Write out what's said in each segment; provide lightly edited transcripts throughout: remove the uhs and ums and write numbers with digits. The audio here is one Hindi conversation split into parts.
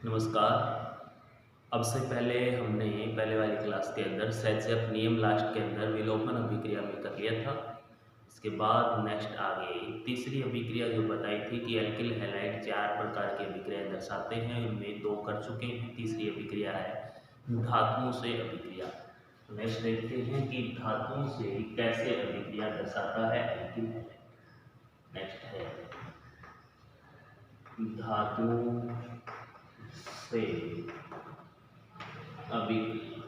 नमस्कार। अब से पहले हमने पहले वाली क्लास के अंदर सेल्सियस नियम लास्ट के अंदर विलोपन अभिक्रिया में कर लिया था। इसके बाद नेक्स्ट आगे तीसरी अभिक्रिया जो बताई थी कि एल्किल हैलाइड 4 प्रकार की अभिक्रिया दर्शाते हैं, उनमें 2 कर चुके हैं। तीसरी अभिक्रिया है धातुओं से अभिक्रिया। नेक्स्ट देखते हैं कि धातुओं से कैसे अभिक्रिया दर्शाता है एल्किल हैलाइड। नेक्स्ट है धातुओं से अभिक्रिया।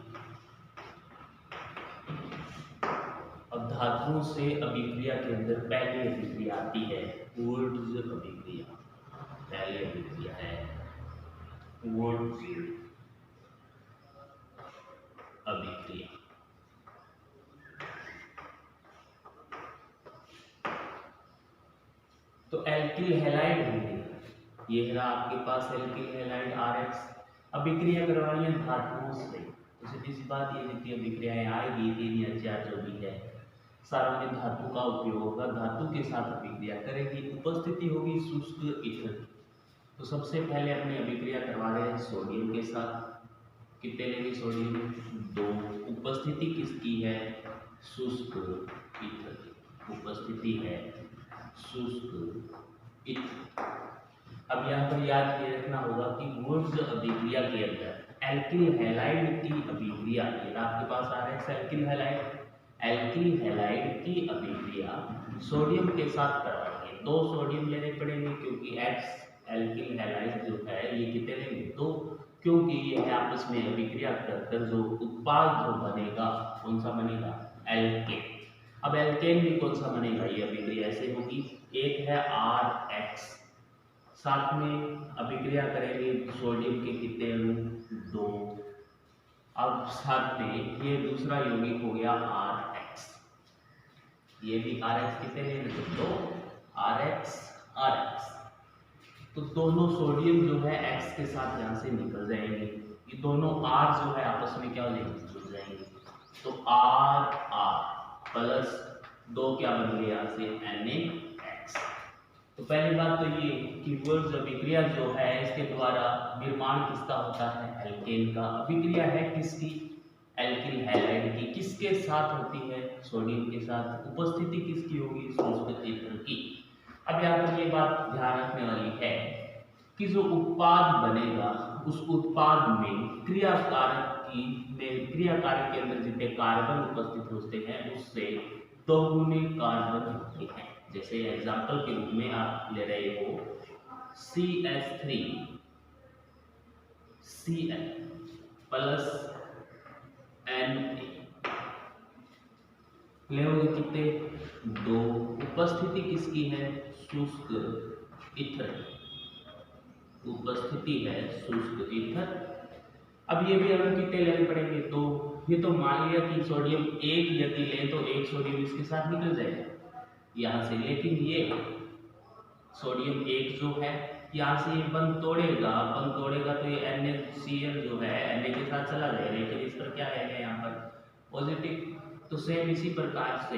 अब धातुओं से अभिक्रिया के अंदर पहली अभिक्रिया आती है वुड्स अभिक्रिया। पहली अभिक्रिया है वुड्स अभिक्रिया। तो एल्किल हैलाइड होंगे, ये रहा आपके पास एल्किल हैलाइड RX। अभिक्रिया करवानी है धातुओं से, तो सीधी सी बात ये जितनी अभिक्रियाएं आएगी 3 या 4 जो भी है सारों में धातु का उपयोग होगा, धातु के साथ अभिक्रिया करेगी। उपस्थिति होगी शुष्क ईथर की। तो सबसे पहले अपने अभिक्रिया करवा रहे हैं सोडियम के साथ। कितने लेंगे सोडियम? 2। उपस्थिति किसकी है? शुष्क ईथर की। उपस्थिति है शुष्क ईथर। अब यहाँ पर याद किए रखना होगा कि वुड्स अभिक्रिया के अंदर एल्किल हैलाइड की अभिक्रिया, ये आपके पास आ रहा है एल्किल हैलाइड। एल्किल हैलाइड की अभिक्रिया सोडियम के साथ करवाएंगे। 2 सोडियम लेने पड़ेंगे क्योंकि X एल्किल हैलाइड जो है ये कितने लेंगे? 2, क्योंकि ये आपस में अभिक्रिया कर जो उत्पाद जो बनेगा कौन सा बनेगा? एल्केन। अब एल्केन भी कौन सा बनेगा? ये अभिक्रिया ऐसे होगी, एक है RX, साथ में अभिक्रिया करेंगे सोडियम के कितने अणु? 2। अब साथ में ये दूसरा यौगिक हो गया RX, ये भी RX कितने लेंगे? 2। RX। तो दोनों सोडियम जो है X के साथ यहाँ से निकल जाएंगे, ये दोनों R जो है आपस में क्या हो जाएंगे? जुड़ जाएंगे। तो R प्लस 2 क्या बन गया यहाँ से? NaX। तो पहली बात तो ये कि वुड्स अभिक्रिया जो है इसके द्वारा निर्माण किसका होता है? एल्केन का। अभिक्रिया है किसकी? एल्किल हैलाइड की। किसके साथ होती है? सोडियम के साथ। उपस्थिति किसकी होगी? शुष्क ईथर की। अब यहाँ पर ये बात ध्यान रखने वाली है कि जो उत्पाद बनेगा उस उत्पाद में क्रियाकारक के अंदर जितने कार्बन उपस्थित होते हैं उससे दोगुने कार्बन होते हैं। जैसे एग्जाम्पल के रूप में आप ले रहे हो CH3 Cl प्लस Na, लेंगे कितने? 2। उपस्थिति किसकी है? शुष्क ईथर। उपस्थिति है शुष्क ईथर। अब ये भी हमें कितने लेने पड़ेंगे? 2। ये तो मान लिया कि सोडियम 1 यदि ले तो 1 सोडियम इसके साथ निकल जाएगा यहाँ से, लेकिन ये सोडियम 1 जो है यहाँ से ये बंद तोड़ेगा तो ये NaCl जो है Na के साथ चला जाएगा, लेकिन इस पर क्या रहेगा यहाँ पर? पॉजिटिव। तो सेम इसी प्रकार से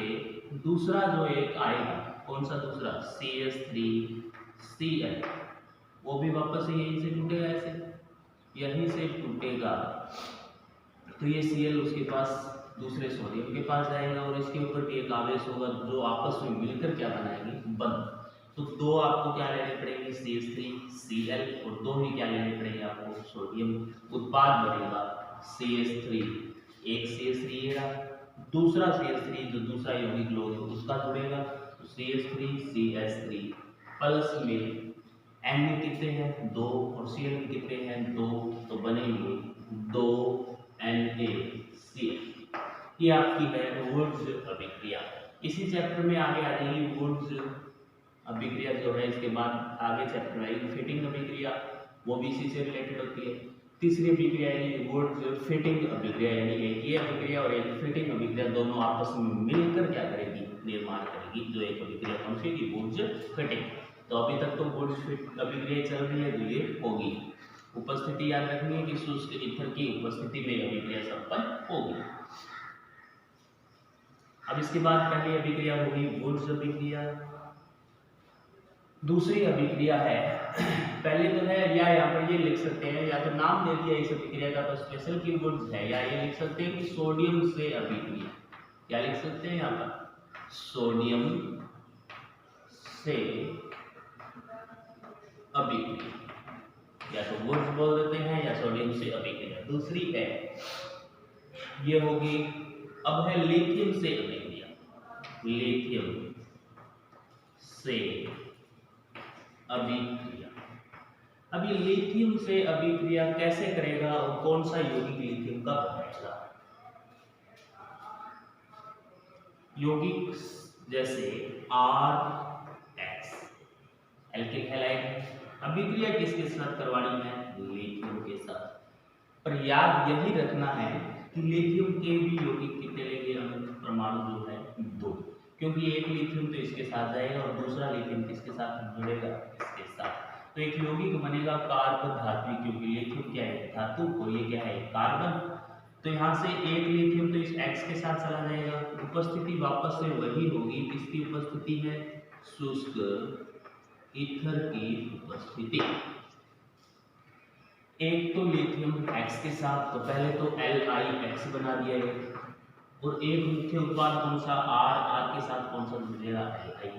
दूसरा जो एक आएगा, कौन सा दूसरा? CH3Cl, वो भी वापस यहीं से टूटेगा, ऐसे यहीं से टूटेगा। तो ये Cl उसके पास दूसरे सोडियम के पास जाएगा और इसके ऊपर भी एक आवेश होगा जो आपस में मिलकर क्या बनाएंगे? बंद। तो 2 आपको क्या लेने पड़ेंगे? CH3Cl और 2 ही क्या लेने पड़ेंगे आपको? सोडियम। उत्पाद बनेगा CH3। एक CH3 ये रहा, दूसरा CH3 जो दूसरा यौगिक लोगे उसका जुड़ेगा तो CH3CH3 प्लस में Na कितने हैं? 2 और Cl कितने हैं? 2, तो बनेंगे 2 NaCl। ये आपकी है वुड्स अभिक्रिया। इसी चैप्टर में आगे आ जाएगी वुड्स अभिक्रिया जो है, इसके बाद आगे चैप्टर में आएगी फिटिंग अभिक्रिया, वो भी इसी से रिलेटेड होती है। तीसरी अभिक्रिया है वुड्स फिटिंग अभिक्रिया, यानी एक ये अभिक्रिया और एक फिटिंग अभिक्रिया दोनों आपस में मिलकर क्या करेगी? निर्माण करेगी। जो एक अभिक्रिया कौन सी की? Wurtz Fittig. तो अभी तक तो वुड्स अभिक्रिया चल रही है तो ये होगी। उपस्थिति याद रखनी है कि शुष्क ईथर की उपस्थिति में अभिक्रिया संपन्न होगी। अब इसके बाद पहली अभिक्रिया होगी वुड्स अभिक्रिया। दूसरी अभिक्रिया है, पहले तो है या यहाँ पर ये लिख सकते हैं, या तो नाम दे दिया इस अभिक्रिया का तो स्पेशल कीवर्ड्स है, या ये लिख सकते हैं कि सोडियम से अभिक्रिया, क्या लिख सकते हैं यहाँ पर, सोडियम से अभिक्रिया, या तो गुड्स बोल देते हैं या सोडियम से अभिक्रिया। दूसरी है, ये होगी, अब है लिथियम से अभिक्रिया, लिथियम से अभिक्रिया। अब ये लिथियम से अभिक्रिया कैसे करेगा और कौन सा यौगिक लिथियम का बनाएगा। यौगिक जैसे RX एल्किल हैलाइड, अभिक्रिया किसके साथ करवानी है, लिथियम के साथ। पर याद यही रखना है कि लिथियम के भी यौगिक कितने लेंगे, परमाणु जो है 2, क्योंकि एक लिथियम तो इसके साथ जाएगा और दूसरा लिथियम किसके साथ जुड़ेगा, इसके साथ। तो एक यौगिक बनेगा कार्ब धात्विक, क्योंकि लिथियम क्या है, धातु, और ये क्या है, कार्बन। तो यहाँ से एक लिथियम तो इस X के साथ चला जाएगा, उपस्थिति वापस से वही होगी, किसकी उपस्थिति है, शुष्क ईथर की उपस्थिति। एक तो लिथियम X के साथ, तो पहले तो LiX बना दिया है, और एक मुख्य उत्पाद कौन सा, R के साथ कौन सा जुड़ेगा, Li।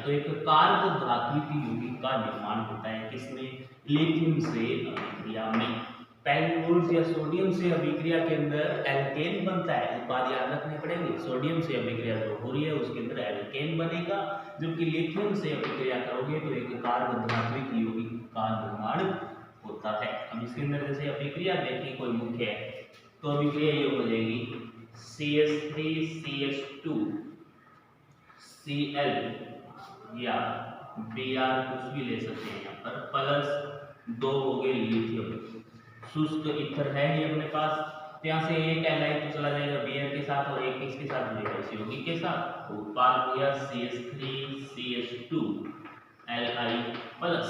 तो एक कार्ब धात्विक यौगिक का निर्माण होता है किसमें, लिथियम से अभिक्रिया में। पेरिवोल्स या सोडियम से अभिक्रिया के अंदर एल्केन बनता है, उत्पाद याद रखने पड़ेंगे। सोडियम से अभिक्रिया जो हो रही है उसके अंदर एल्केन बनेगा, जबकि लिथियम से अभिक्रिया करोगे तो एक कार्ब धात्विक यौगिक का निर्माण होता है। अब इसके अंदर जैसे अभिक्रिया देखिए कोई मुख्य है, तो अभिक्रिया ये हो जाएगी CH3CH2 Cl या Br, कुछ भी ले सकते हैं यहाँ पर, प्लस 2 हो गए लिथियम, शुष्क ईथर है ये अपने पास, यहाँ से एक Li तो चला जाएगा Br के साथ और एक किसके साथ जुड़ेगा, इस यौगिक के साथ, तो उत्पाद हो गया CH3CH2 Li प्लस।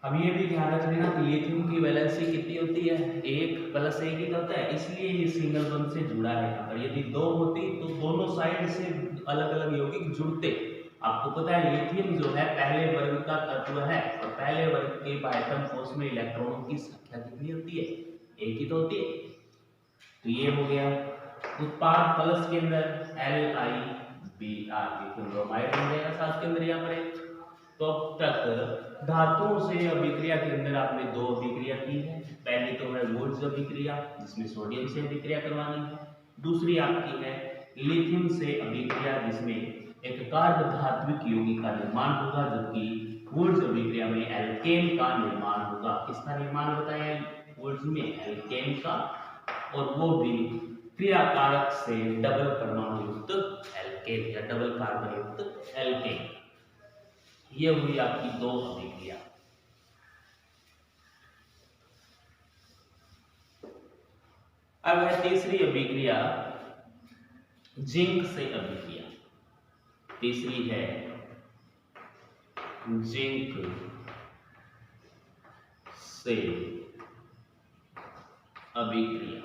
अब ये भी ध्यान रख लेना कि लिथियम की वैलेंसी कितनी होती है, 1 + 1 ही होता है, इसलिए ये सिंगल बॉन्ड से जुड़ा है। यहाँ पर यदि 2 होती तो दोनों साइड से अलग अलग यौगिक जुड़ते। आपको पता है लिथियम जो है पहले वर्ग का तत्व है, और पहले वर्ग के आयतन कोष में इलेक्ट्रॉनों की संख्या कितनी होती है, 1 ही तो होती है। तो ये हो गया उत्पाद, प्लस के अंदर LiBr, लिथियम ब्रोमाइड बन जाएगा साथ के अंदर यहाँ पर। तो अब तक धातुओं से अभिक्रिया के अंदर आपने 2 अभिक्रिया की है, पहली तो है वुड्स अभिक्रिया जिसमें सोडियम से अभिक्रिया करवानी है, दूसरी आपकी है लिथियम से अभिक्रिया जिसमें एक कार्ब धात्विक यौगिक का निर्माण होगा, जबकि वुड्स अभिक्रिया में एल्केन का निर्माण होगा। किसका निर्माण होता है वुड्स में, एल्केन का, और वो भी क्रियाकारक से डबल परमाणु युक्त एल्केन या डबल कार्बन युक्त एल्केन। ये हुई आपकी 2 अभिक्रिया। अब है तीसरी अभिक्रिया, जिंक से अभिक्रिया। तीसरी है जिंक से अभिक्रिया।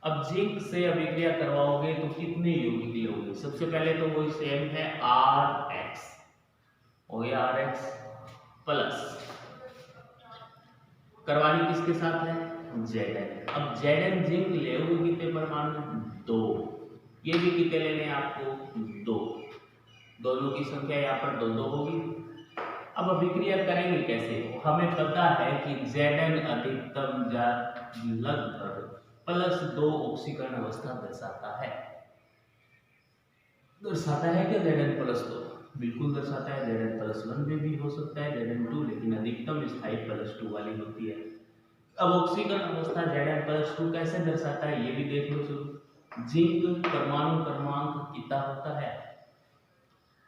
अब जिंक से अभिक्रिया करवाओगे तो कितने यौगिक लोगे, सबसे पहले तो वही सेम है RX, हो गया RX प्लस, करवानी किसके साथ है, Zn। अब Zn जिंक लेओगे कितने परमाणु, 2, ये भी कितने लेने हैं आपको, 2, दोनों की संख्या यहाँ पर 2 होगी। अब अभिक्रिया करेंगे कैसे, हमें पता है कि Zn अधिकतम लगभग +2 ऑक्सीकरण अवस्था दर्शाता है क्या Zn+2, बिल्कुल दर्शाता है। Zn+1 में भी हो सकता है, Zn2, लेकिन अधिकतम स्थायी +2 वाली होती है। अब ऑक्सीकरण अवस्था Zn+2 कैसे दर्शाता है ये भी देख लो शुरू। जिंक परमाणु क्रमांक कितना होता है,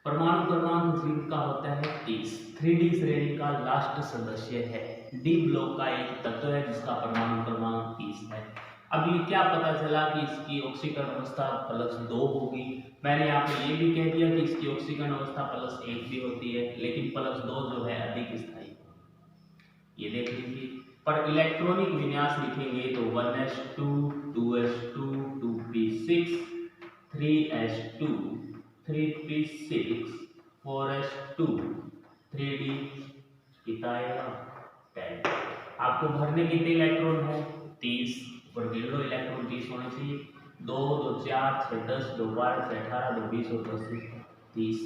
परमाणु क्रमांक जिंक का होता है 30, 3D श्रेणी का लास्ट सदस्य है, डी ब्लॉक का एक तत्व है जिसका परमाणु क्रमांक 30 है। अब ये क्या पता चला कि इसकी ऑक्सीकरण अवस्था +2 होगी, मैंने यहाँ पे ये भी कह दिया कि इसकी ऑक्सीकरण अवस्था +1 भी होती है, लेकिन +2 जो है अधिक स्थायी, ये देख लीजिए। पर इलेक्ट्रॉनिक विन्यास लिखेंगे तो 1s2 2s2 2p6 3s2 3p6 4s2 3d कितना आएगा 10। आपको भरने कितने इलेक्ट्रॉन है 30, ऊपर गिन लो इलेक्ट्रॉन 30 होने चाहिए। 2 2 4 6 10 2 12 6 18 2 20 और 10 30।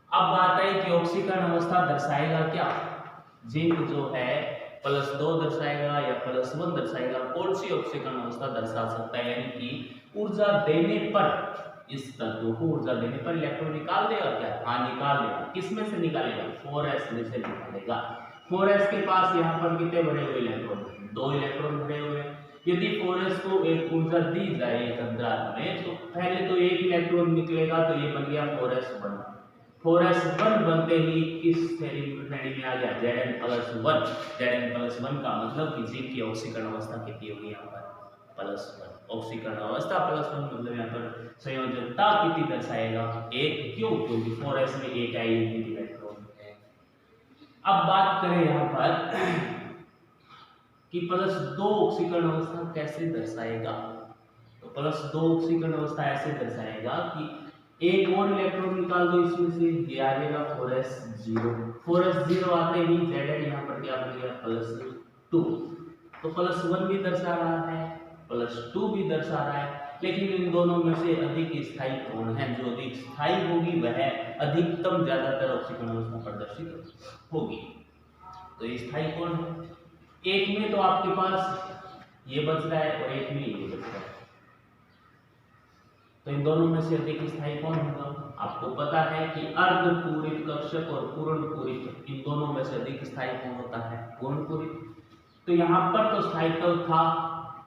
अब बात है कि ऑक्सीकरण अवस्था दर्शाएगा क्या, जिंक जो है +2 दर्शाएगा या +1 दर्शाएगा, कौन सी ऑक्सीकरण अवस्था दर्शा सकता है, यानी कि ऊर्जा देने पर इस तत्व को ऊर्जा देने पर इलेक्ट्रॉन निकाल देगा क्या, हाँ निकाल देगा। किसमें से निकालेगा 4s में से निकालेगा। 4s के पास यहाँ पर कितने भरे हुए इलेक्ट्रॉन 2 इलेक्ट्रॉन भरे हुए हैं। यदि 4s को एक ऊर्जा दी जाए एक अंतराल में तो पहले तो एक इलेक्ट्रॉन निकलेगा, तो ये बन गया 4s1। 4s1 बनते ही किस श्रेणी में आ गया Zn+1। Zn+1 का मतलब कि जिंक की ऑक्सीकरण अवस्था कितनी होगी यहाँ पर +1। ऑक्सीकरण अवस्था +1 मतलब यहाँ पर संयोजकता कितनी दर्शाएगा 1। क्यों, क्योंकि 4s में एक इलेक्ट्रॉन है। अब बात करें यहाँ पर कि +2 ऑक्सीकरण अवस्था कैसे दर्शाएगा, तो +2 ऑक्सीकरण अवस्था ऐसे दर्शाएगा कि एक और इलेक्ट्रॉन निकाल दो इसमें से, ये आ जाएगा 4s0। 4s0 आते ही Zn यहाँ पर क्या बन गया +2। तो +1 भी दर्शा रहा है +2 भी दर्शा रहा है, लेकिन इन दोनों में से अधिक स्थायी कौन है, जो अधिक स्थायी होगी वह अधिकतम ज्यादातर ऑक्सीकरण अवस्था प्रदर्शित होगी। तो स्थायी कौन है, एक में तो आपके पास ये बच रहा है और एक में ये बच रहा है, तो इन दोनों में से अधिक स्थायी कौन होगा। आपको पता है कि अर्धपूरित कक्षक और पूर्ण पूरित इन दोनों में से अधिक स्थायी कौन होता है पूर्ण पूरित। तो यहाँ पर तो स्थायित्व था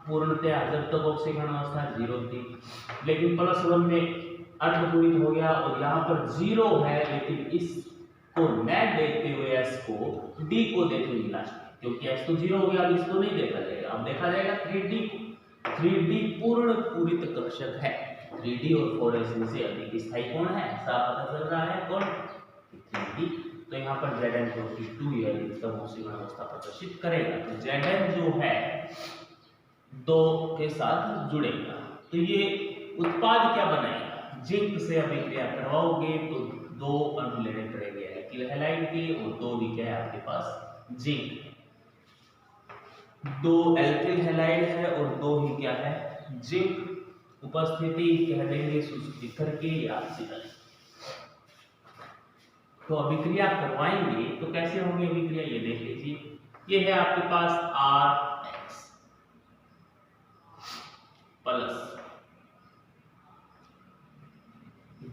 पूर्णतया जब तक ऑक्सीकरण अवस्था 0 थी, लेकिन +1 में अर्धपूरित हो गया और यहाँ पर 0 है, लेकिन इसको न देखते हुए s को d को देख लीजिए लास्ट में, क्योंकि s तो 0 हो गया, अब इसको नहीं देखा जाएगा, अब देखा जाएगा 3d को। 3d पूर्ण पूरित कक्षक है, 3d और 4s में से अधिक स्थायी कौन है साफ पता चल रहा है कौन 3d। तो यहाँ पर Zn+2 ये अधिकतम ऑक्सीकरण अवस्था प्रदर्शित करेगा। तो Zn जो है 2 के साथ जुड़ेगा, तो ये उत्पाद क्या बनाएगा, जिंक से अभिक्रिया करवाओगे तो 2 अणु लेने पड़ेंगे एल्किल हैलाइड के, और 2 भी क्या है आपके पास जिंक। 2 एल्किल हैलाइड है और 2 ही क्या है जिंक। उपस्थिति कह देंगे सूचित करके या सीधा। तो अभिक्रिया करवाएंगे तो कैसे होंगे अभिक्रिया, ये देख लीजिए। ये है आपके पास Rx प्लस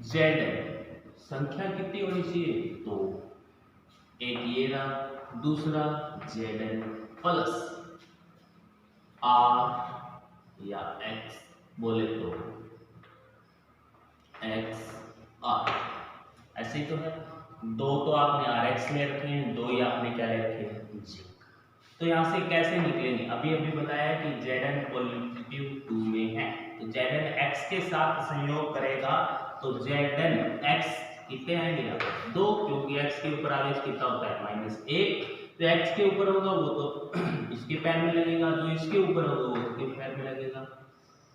Zn, संख्या कितनी होनी चाहिए 2, एक ये रहा, दूसरा Zn प्लस R या X बोले तो XR, ऐसे ही तो है। 2 तो आपने Rx ले रखे हैं, 2 ही आपने क्या ले रखे हैं जिंक। तो यहाँ से कैसे निकलेंगे, अभी बताया कि Zn पॉजिटिव 2 में है, तो Zn X के साथ संयोग करेगा तो Zn X कितने आएंगे यहाँ पर 2, क्योंकि X के ऊपर आवेश कितना होता है -1, तो X के ऊपर होगा वो तो इसके पैर में लगेगा, जो इसके ऊपर होगा वो इसके पैर में लगेगा।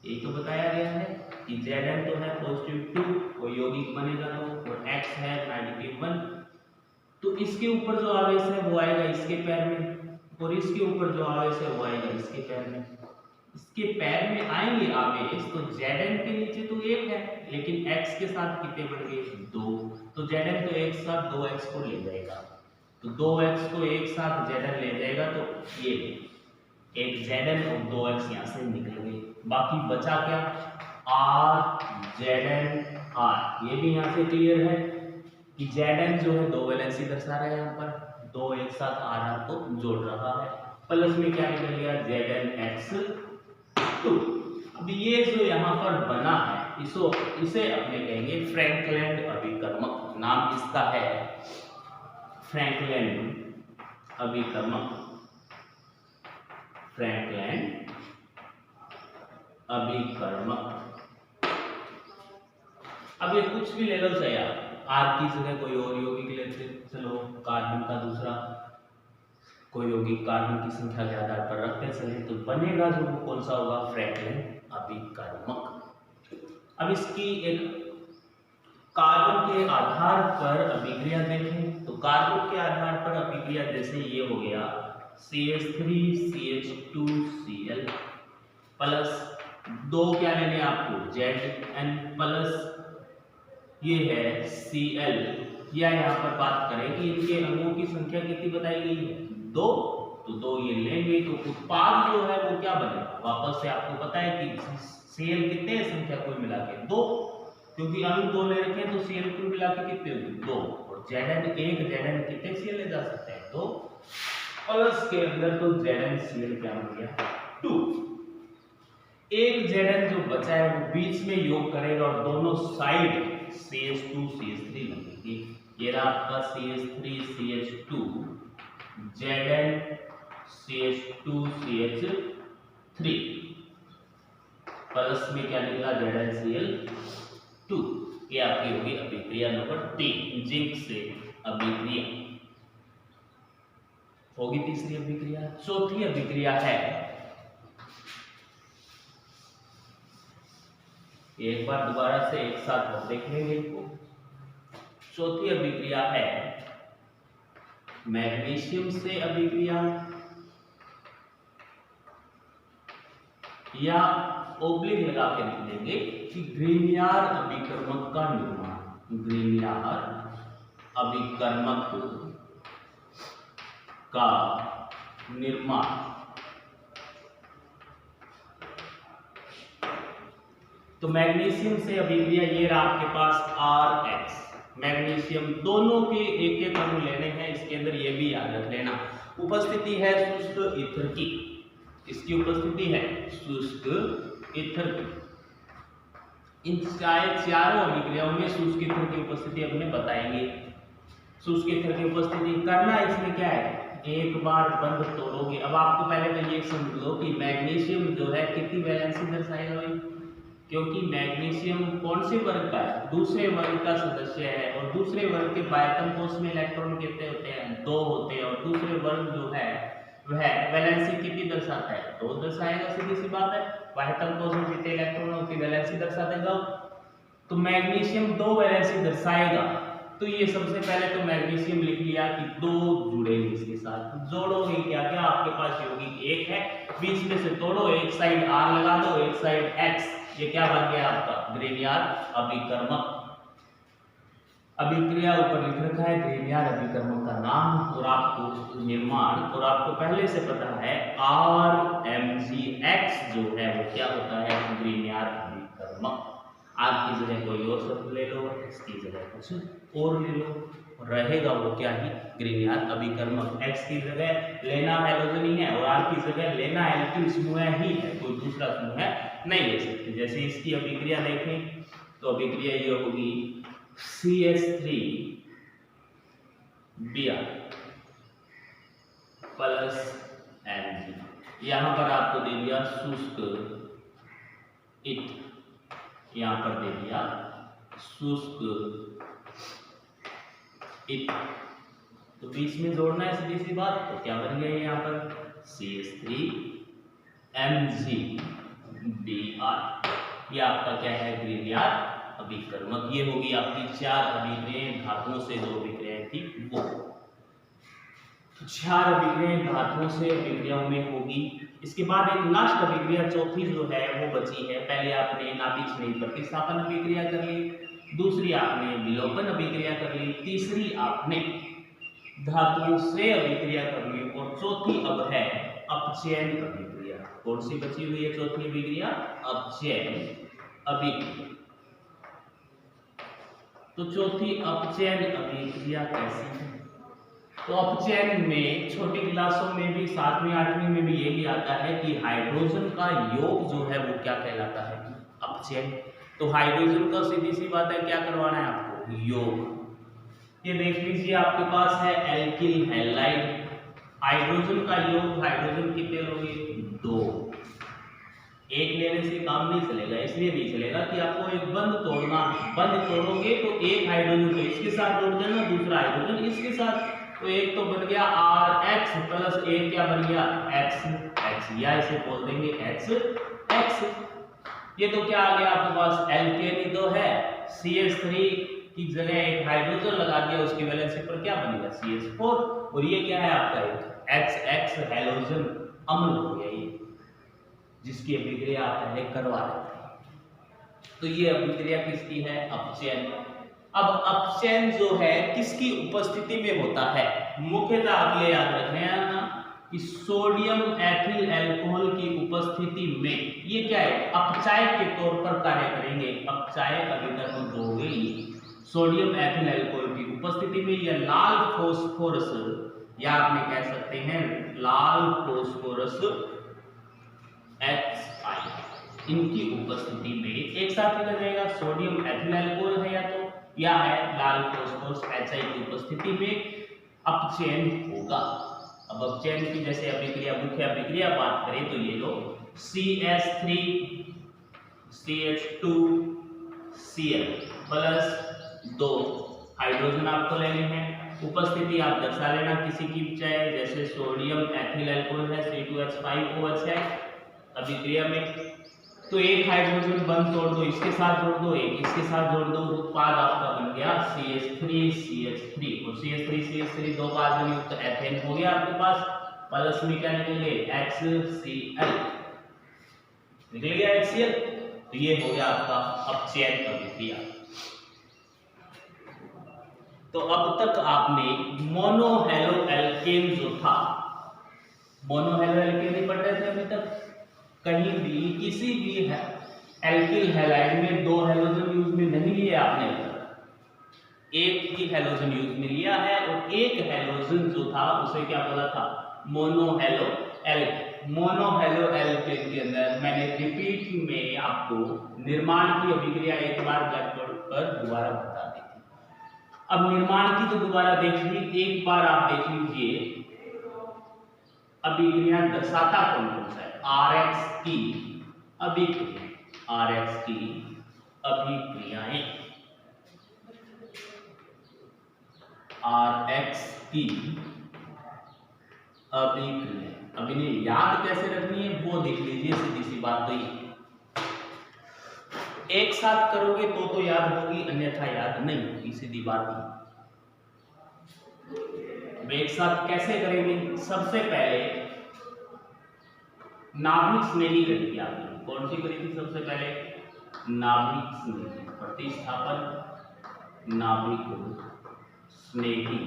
ये तो बताया गया है कि Zn तो है +2, कोई यौगिक बनेगा तो, और X है -1, तो इसके ऊपर जो आवेश है वो आएगा इसके पैर में, और इसके ऊपर जो आवेश है वो आएगा इसके पैर में। इसके पैर में आएंगे आवेश, तो Zn के नीचे तो 1 है, लेकिन X के साथ कितने बन गए 2, तो Zn तो एक साथ 2x को ले जाएगा, तो 2x को एक साथ Zn ले जाएगा, तो ये एक Zn और 2x यहाँ से निकल गए। बाकी बचा क्या R Zn R, ये भी यहाँ से क्लियर है कि Zn जो है 2 वैलेंसी दर्शा रहा है, यहाँ पर 2 एक साथ R को जोड़ रहा है, प्लस में क्या निकल गया Zn(x)2। अब ये जो यहाँ पर बना है इसे अपने कहेंगे फ्रैंकलैंड अभिकर्मक, नाम इसका है फ्रैंकलैंड अभिकर्मक, फ्रैंकलैंड अभिकर्मक। अब ये कुछ भी ले लो चाहे आप, R की जगह कोई और यौगिक लेते, चलो कार्बन का दूसरा कोई यौगिक कार्बन की संख्या के आधार पर रखते चले, तो बनेगा जो कौन सा होगा फ्रैंकलैंड अभिकर्मक। अब इसकी एक कार्बन के आधार पर अभिक्रिया देखें तो कार्बन के आधार पर अभिक्रिया जैसे ये हो गया CH3CH2Cl प्लस दो क्या लेने आपको Zn प्लस ये है Cl, या यहाँ पर बात करें कि इनके अणुओं की संख्या कितनी बताई गई है 2, तो 2 ये लेंगे तो उत्पाद जो है वो क्या बनेगा। वापस से आपको पता है कि Cl कितने हैं संख्या कुल मिला के 2, क्योंकि अणु 2 ले रखे हैं तो Cl कुल मिला के कितने होंगे 2, और Zn Zn कितने Cl ले जा सकते हैं 2, प्लस के अंदर तो ZnCl क्या बन गया 2। एक Zn जो बचा है वो बीच में योग करेगा और दोनों साइड CH2 CH3 लगेगी। ये रहा आपका CH3 CH2 Zn CH2 CH3 plus में क्या निकला ZnCl2। ये आपकी होगी अभिक्रिया नंबर 3, जिंक से अभिक्रिया होगी। तीसरी अभिक्रिया, चौथी अभिक्रिया है, एक बार दोबारा से एक साथ हम देख लेंगे इनको। चौथी अभिक्रिया है मैग्नीशियम से अभिक्रिया, या ओब्लिक लगा के लिख देंगे कि ग्रीनियर अभिकर्मक का निर्माण, ग्रीनियर अभिकर्मक का निर्माण। तो मैग्नीशियम से अभिक्रिया ये रहा आपके पास RX, मैग्नीशियम दोनों के एक एक अणु लेने हैं। इसके अंदर ये भी याद रख लेना उपस्थिति है शुष्क ईथर की, इसकी उपस्थिति है शुष्क ईथर की। इन चारों अभिक्रियाओं में शुष्क ईथर की उपस्थिति अपने बताएंगे। शुष्क ईथर की उपस्थिति करना इसमें क्या है, एक बार बंद तोड़ोगे। अब आपको पहले तो ये समझ लो कि मैग्नीशियम जो है कितनी वैलेंसी दर्शाएगा भाई, क्योंकि मैग्नीशियम कौन से वर्ग का है, दूसरे वर्ग का सदस्य है, और दूसरे वर्ग के बाह्यतम कोश में इलेक्ट्रॉन कितने होते हैं 2 होते हैं, और दूसरे वर्ग जो है वह वैलेंसी कितनी दर्शाता है 2 दर्शाएगा। सीधी सी बात है, बाह्यतम कोश में कितने इलेक्ट्रॉन होती है वैलेंसी दर्शा देगा। तो मैग्नीशियम 2 वैलेंसी दर्शाएगा। तो ये सबसे पहले तो मैग्नीशियम लिख लिया कि 2 जुड़ेंगे इसके साथ, जोड़ोगे क्या क्या आपके पास यौगिक 1 है, बीच में से तोड़ो, एक साइड R लगा दो, एक साइड X, ये क्या बन गया आपका ग्रीनियर अभिकर्मक। अभिक्रिया ऊपर लिख रखा है ग्रीनियर अभिकर्मक का नाम और आपको निर्माण, और आपको पहले से पता है RMgX जो है वो क्या होता है ग्रीनियर अभिकर्मक। R की जगह कोई और शब्द ले लो, X की जगह कुछ और ले लो, रहेगा वो क्या ही ग्रीनियर अभिकर्मक। X की जगह लेना हैलोजन ही है और R की जगह लेना एल्किल समूह ही है, कोई दूसरा समूह है नहीं ले सकते। जैसे इसकी अभिक्रिया देखें तो अभिक्रिया ये होगी CH3 Br प्लस Mg, यहां पर आपको दे दिया शुष्क ईथ, यहां पर दे दिया शुष्क ईथ, तो बीच में जोड़ना है सीधी सी बात। तो क्या बन गया यहाँ पर CH3 MgBr, ये आपका क्या है ग्रीनियर अभिकर्मक। ये होगी आपकी 4 अभिक्रियाएं धातुओं से जो अभिक्रियाएं थी वो, तो 4 अभिक्रियाएं धातुओं से अभिक्रियाओं में होगी। इसके बाद एक लास्ट अभिक्रिया चौथी जो है वो बची है। पहले आपने नाभिक प्रतिस्थापन अभिक्रिया कर ली, दूसरी आपने विलोपन अभिक्रिया कर ली, तीसरी आपने धातुओं से अभिक्रिया कर ली, और चौथी अब है अपचयन अभिक्रिया। कौन सी बची हुई है चौथी अभिक्रिया, अपचयन अभिक्रिया। तो चौथी अपचयन अभिक्रिया कैसी है, तो अपचयन में छोटी क्लासों में भी 7वीं 8वीं में भी यही आता है कि हाइड्रोजन का योग जो है वो क्या कहलाता है अपचयन। तो हाइड्रोजन का सीधी सी बात है क्या करवाना है आपको योग। ये देख लीजिए आपके पास है एल्किल हैलाइड, हाइड्रोजन का योग, हाइड्रोजन कितने लोगे 2, एक लेने से काम नहीं चलेगा, इसलिए नहीं चलेगा कि आपको एक बंद तोड़ना, बंद तोड़ोगे तो एक हाइड्रोजन को इसके साथ जोड़ देना, दूसरा हाइड्रोजन इसके साथ, तो एक तो बन गया RX प्लस एक क्या बन गया XX, या इसे बोल देंगे XX। ये तो क्या आ गया आपके पास एल्केन ही तो है, CH3 की जगह एक हाइड्रोजन लगा दिया, उसकी वैलेंसी पर क्या बनेगा CH4, और ये क्या है आपका एक XX हैलोजन अम्ल हो गया ये, जिसकी अभिक्रिया आप पहले करवा रहे थे। तो ये अभिक्रिया किसकी है, अपचयन। अब अपचयन जो है किसकी उपस्थिति में होता है, मुख्यतः आप ये याद रखना कि सोडियम एथिल अल्कोहल की उपस्थिति में ये क्या है, अपचायक के तौर पर कार्य करेंगे। अपचायक अभिकरण जो होंगे सोडियम एथिल अल्कोहल की उपस्थिति में, यह लाल फास्फोरस, या आपने कह सकते हैं लाल फास्फोरस HI, इनकी उपस्थिति में एक साथ निकल जाएगा। सोडियम एथिल अल्कोहल है या है लाल फास्फोरस HI की उपस्थिति में अपचयन होगा। अब अपचयन की जैसे अभिक्रिया, मुख्य अभिक्रिया बात करें तो ये लो CH3 CH2 Cl plus 2 hydrogen आपको लेने हैं। उपस्थिति आप दर्शा लेना किसी की चाहे, जैसे सोडियम एथिल अल्कोहल है C2H5OH है अभिक्रिया में, तो एक हाइड्रोजन बंद तोड़ दो, इसके साथ जोड़ दो, एक इसके साथ जोड़ दो, उत्पाद आपका बन गया CH3CH3, और CH3CH3 दो कार्बन युक्त एथेन हो गया आपके पास। प्लस में क्या निकल गया HCl, निकल गया HCl, तो ये हो गया आपका अपचयन अभिक्रिया। तो अब तक आपने मोनोहेलो एल्केन जो था, मोनोहेलो एल्केन नहीं पढ़ रहे थे अभी तक, कहीं भी किसी भी एल्किल हैलाइड में दो हैलोजन यूज में नहीं लिए आपने, एक ही हैलोजन यूज में लिया है, और एक हैलोजन जो था उसे क्या बोला था, मोनोहेलो एल्केन। मोनोहेलो एल्केन के अंदर मैंने रिपीट में आपको निर्माण की अभिक्रिया एक बार ब्लैक बोर्ड पर दोबारा बता दी थी। अब निर्माण की तो दोबारा देख ली, एक बार आप देख लीजिए अभिक्रिया दर्शाता कौन कौन सा है, RX की अभिक्रिया, RX की अभिक्रियाएं, RX की अभिक्रिया। अब इन्हें याद कैसे रखनी है वो देख लीजिए, सीधी सी बात तो ये एक साथ करोगे तो याद होगी, अन्यथा याद नहीं होगी, सीधी बात है। एक साथ कैसे करेंगे, सबसे पहले नाभिक स्नेही करी थी आपने, कौन सी करी थी सबसे पहले, नाभिक स्नेही प्रतिस्थापन, नाभिक स्नेही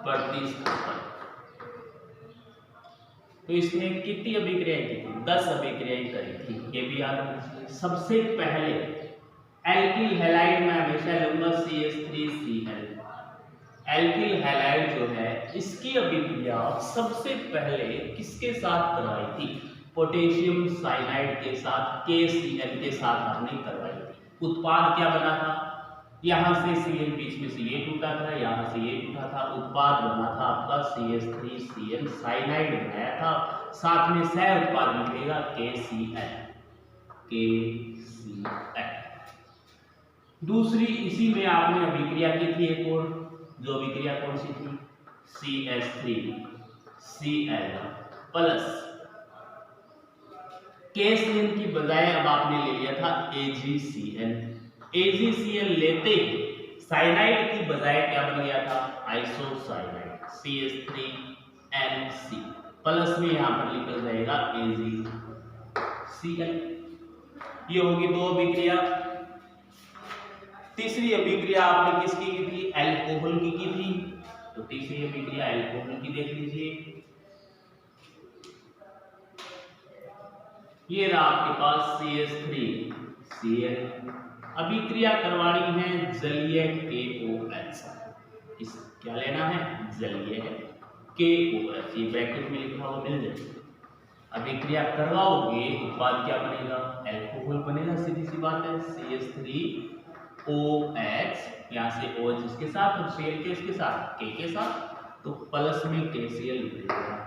प्रतिस्थापन। तो इसने कितनी अभिक्रियाएं की थी, 10 अभिक्रियाएं करी थी, ये भी याद रखिए। सबसे पहले एल्किल हैलाइड में हमेशा लूंगा CH3Cl, एल्किल हैलाइड जो है इसकी अभिक्रिया सबसे पहले किसके साथ करवाई थी, पोटेशियम साइनाइड के साथ, KCl के साथ आपने करवाई थी। उत्पाद क्या बना था, यहां से Cl बीच में से ये टूटा था, यहां से ये टूटा था, उत्पाद बना था आपका CH3Cl, साइनाइड बनाया था, साथ में सह उत्पाद निकलेगा KCl। दूसरी इसी में आपने अभिक्रिया की थी एक और, जो अभिक्रिया कौन सी थी, CH3Cl प्लस KCl की बजाय अब आपने ले लिया था AgCl। AgCl लेते ही साइनाइड की बजाय क्या बन गया था, आइसोसाइनाइड CH3NC, प्लस में यहां पर निकल जाएगा AgCl। ये होगी दो अभिक्रिया। तीसरी अभिक्रिया आपने किसकी की थी, अल्कोहल की थी, तो तीसरी अभिक्रिया अल्कोहल की देख लीजिए। ये रहा आपके पास CH3Cl, अभिक्रिया करवानी है जलीय KOH, इस क्या लेना है, जलीय KOH, ये ब्रैकेट में लिखा हुआ मिल जाएगा। अभिक्रिया करवाओगे उत्पाद क्या बनेगा, अल्कोहल बनेगा, सीधी सी बात है, CH3OH, यहाँ से OH इसके साथ और Cl के इसके साथ, K के साथ, तो प्लस में KCl निकलेगा।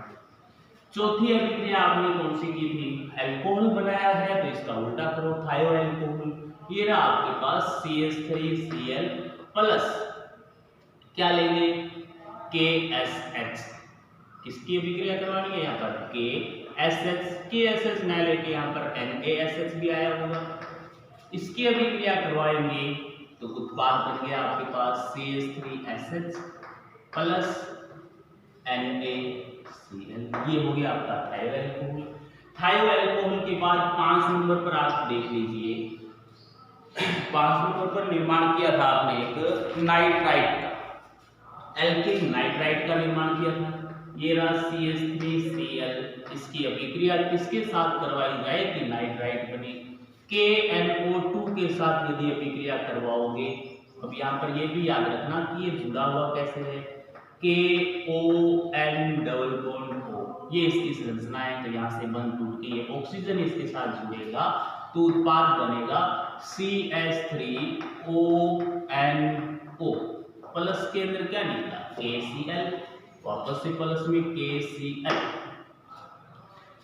चौथी अभिक्रिया आपने कौन सी की थी, अल्कोहल बनाया है, तो इसका उल्टा करो, थायो अल्कोहल। ये रहा आपके पास CH3Cl प्लस क्या लेंगे, KSH, किसकी अभिक्रिया करवानी है यहाँ पर, KSH HKSH न लेके यहाँ पर NaSH भी आया होगा, इसकी अभिक्रिया करवाएंगे तो उत्पाद बन गया आपके पास CH3SH प्लस NaCl। ये हो गया आपका थायो अल्कोहल। थायो अल्कोहल के बाद 5 नंबर पर आप देख लीजिए, 5 नंबर पर निर्माण किया था आपने एक नाइट्राइट का, एल्किल नाइट्राइट का निर्माण किया था। ये रहा CH3Cl, इसकी अभिक्रिया किसके साथ करवाई जाएगी, नाइट्राइट बने। KNO2 के साथ यदि अभिक्रिया करवाओगे, अब यहाँ पर ये भी याद रखना कि ये जुड़ा हुआ कैसे है, KON डबल बॉन्ड O, ये इसकी संरचना है। तो यहाँ से बंध टूट के ये ऑक्सीजन इसके साथ जुड़ेगा तो उत्पाद बनेगा CH3ONO प्लस के अंदर क्या निकला KCl, वापस से प्लस में KCl,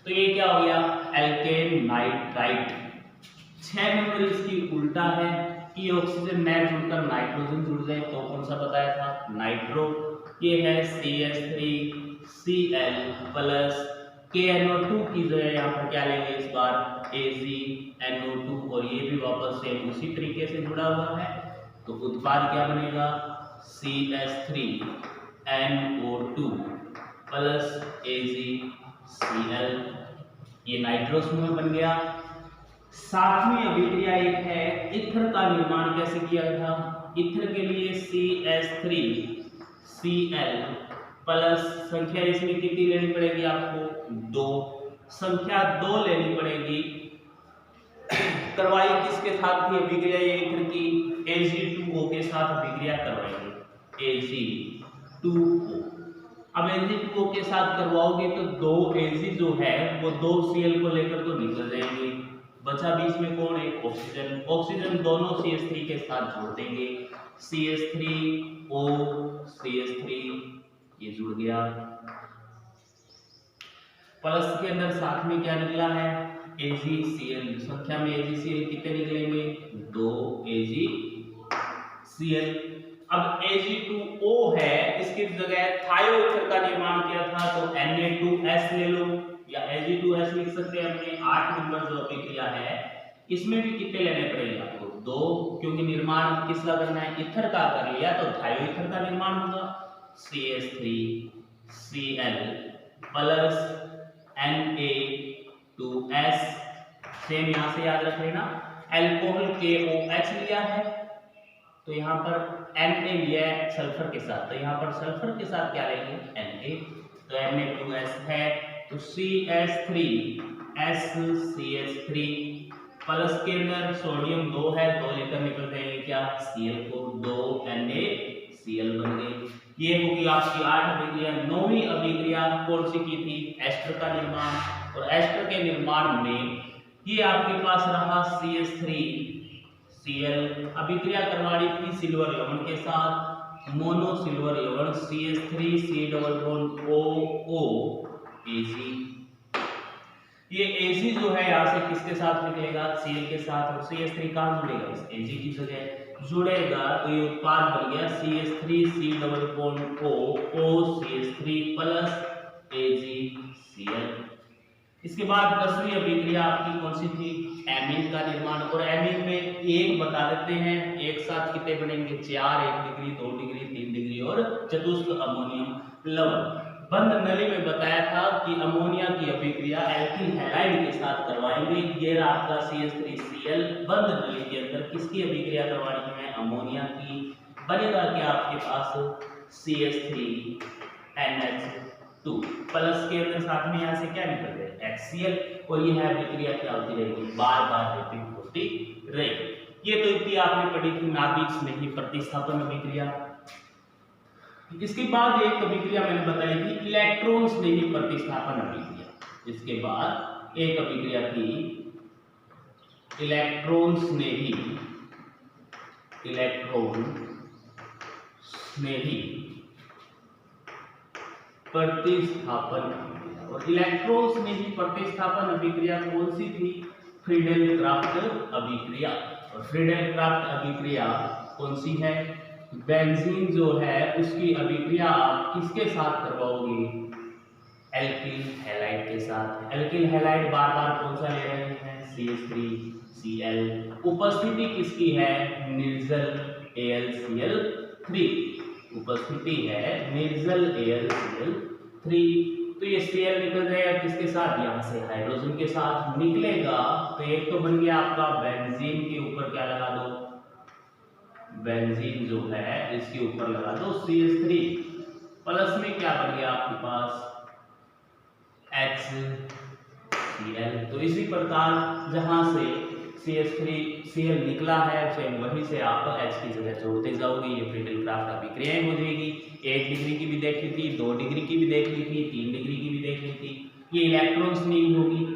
तो ये क्या हो गया एल्केन नाइट्राइट। 6 नंबर इसकी उल्टा है कि ऑक्सीजन न जुड़कर नाइट्रोजन जुड़ जाए, तो कौन सा बताया था, नाइट्रो। ये है CH3Cl प्लस KNO2 की जगह यहाँ पर क्या लेंगे इस बार AgNO2, और ये भी वापस से उसी तरीके से जुड़ा हुआ है, तो उत्पाद क्या बनेगा CH3NO2 प्लस AgCl, ये नाइट्रोसमूह बन गया। सातवीं अभिक्रिया एक है ईथर का निर्माण कैसे किया था, ईथर के लिए CH3Cl प्लस संख्या इसमें कितनी लेनी पड़ेगी आपको, 2, संख्या 2 लेनी पड़ेगी। करवाई किसके साथ थी अभिक्रिया ये ईथर की, Ag2O के साथ अभिक्रिया करवाएंगे, Ag2O। अब Ag2O के साथ करवाओगे तो 2 Ag जो है वो 2 Cl को लेकर तो निकल जाएंगे, बचा बीच में कौन है, ऑक्सीजन। ऑक्सीजन दोनों CH3 के साथ जोड़ देंगे, CH3O CH3, ये जुड़ गया। प्लस के अंदर साथ में क्या निकला है AgCl, संख्या में AgCl कितने निकलेंगे, 2 AgCl। अब Ag2O है, इसकी जगह थायो ईथर का निर्माण किया था तो Na2S ले लो, या Ag2S लिख सकते हैं अपने। 8 नंबर जो अभिक्रिया है इसमें भी कितने लेने पड़ेंगे आपको, 2, क्योंकि निर्माण किसका करना है, ईथर का कर लिया तो थायो ईथर का निर्माण होगा, CH3Cl प्लस Na2S। सेम यहाँ से याद रख लेना, अल्कोहल KOH लिया है तो यहाँ पर Na लिया है सल्फर के साथ, तो यहाँ पर सल्फर के साथ क्या लेंगे Na, तो Na2S है तो CH3SCH3 प्लस के अंदर सोडियम 2 है, 2 लेकर निकल जाएंगे क्या Cl को, 2 NaCl बन गई। ये होगी आपकी 8 अभिक्रिया। 9वीं अभिक्रिया कौन सी की थी, एस्टर का निर्माण, और एस्टर के निर्माण में ये आपके पास रहा CH3Cl, अभिक्रिया करवानी थी सिल्वर लवण के साथ, मोनो सिल्वर लवण CH3C double bond OO Ag। ये Ag जो है यहाँ से किसके साथ निकलेगा, Cl के साथ, और CH3 कहाँ जुड़ेगा, इस Ag की जगह जुड़ेगा, तो ये उत्पाद बन गया CH3C double bond O CH3 plus AgCl। इसके बाद 10वीं अभिक्रिया आपकी कौन सी थी, एमीन का निर्माण, और एमीन में एक बता देते हैं, एक साथ कितने बनेंगे, 4, 1 डिग्री 2 डिग्री 3 डिग्री और चतुस्क अमोनियम लवण। बंद नली में बताया था कि अमोनिया की अभिक्रिया एल्किल हैलाइड के साथ करवाएंगे। ये रहा आपका CH3Cl, बंद नली के अंदर किसकी अभिक्रिया करवानी है, अमोनिया की, बनेगा क्या आपके पास CH3NH2 प्लस के अंदर साथ में यहाँ से क्या निकल रहा है HCl, और ये है अभिक्रिया क्या होती रहेगी, बार बार रिपीट होती रहेगी। ये तो इतनी आपने पढ़ी थी नाभिक स्नेही प्रतिस्थापन अभिक्रिया। इसके बाद एक अभिक्रिया मैंने बताई थी इलेक्ट्रॉन स्नेही प्रतिस्थापन अभिक्रिया। इसके बाद एक अभिक्रिया थी इलेक्ट्रॉन स्नेही प्रतिस्थापन अभिक्रिया। और इलेक्ट्रॉन स्नेही प्रतिस्थापन अभिक्रिया कौन सी थी, फ्रीडेल-क्राफ्ट अभिक्रिया। और फ्रीडेल-क्राफ्ट अभिक्रिया कौन सी है, बेंजीन जो है उसकी अभिक्रिया आप किसके साथ करवाओगे, एल्किल हैलाइड के साथ। एल्किल हैलाइड बार बार कौन सा ले रहे हैं, CH3Cl। उपस्थिति किसकी है, निर्जल AlCl3, उपस्थिति है निर्जल AlCl3। तो ये Cl निकल जाएगा किसके साथ, यहाँ से हाइड्रोजन के साथ निकलेगा। तो एक तो बन गया आपका बेंजीन के ऊपर क्या लगा दो, बेंजीन जो है इसके ऊपर लगा दो CH3, प्लस में क्या बन गया आपके पास HCl। तो इसी प्रकार जहां से CH3Cl निकला है सेम वहीं से आप H की जगह जोड़ते जाओगे। ये फ्रीडल-क्राफ्ट अभिक्रियाएं हो जाएगी। 1 डिग्री की भी देख ली थी, 2 डिग्री की भी देख ली थी, 3 डिग्री की भी देख ली थी। ये इलेक्ट्रॉन्स में ही होगी।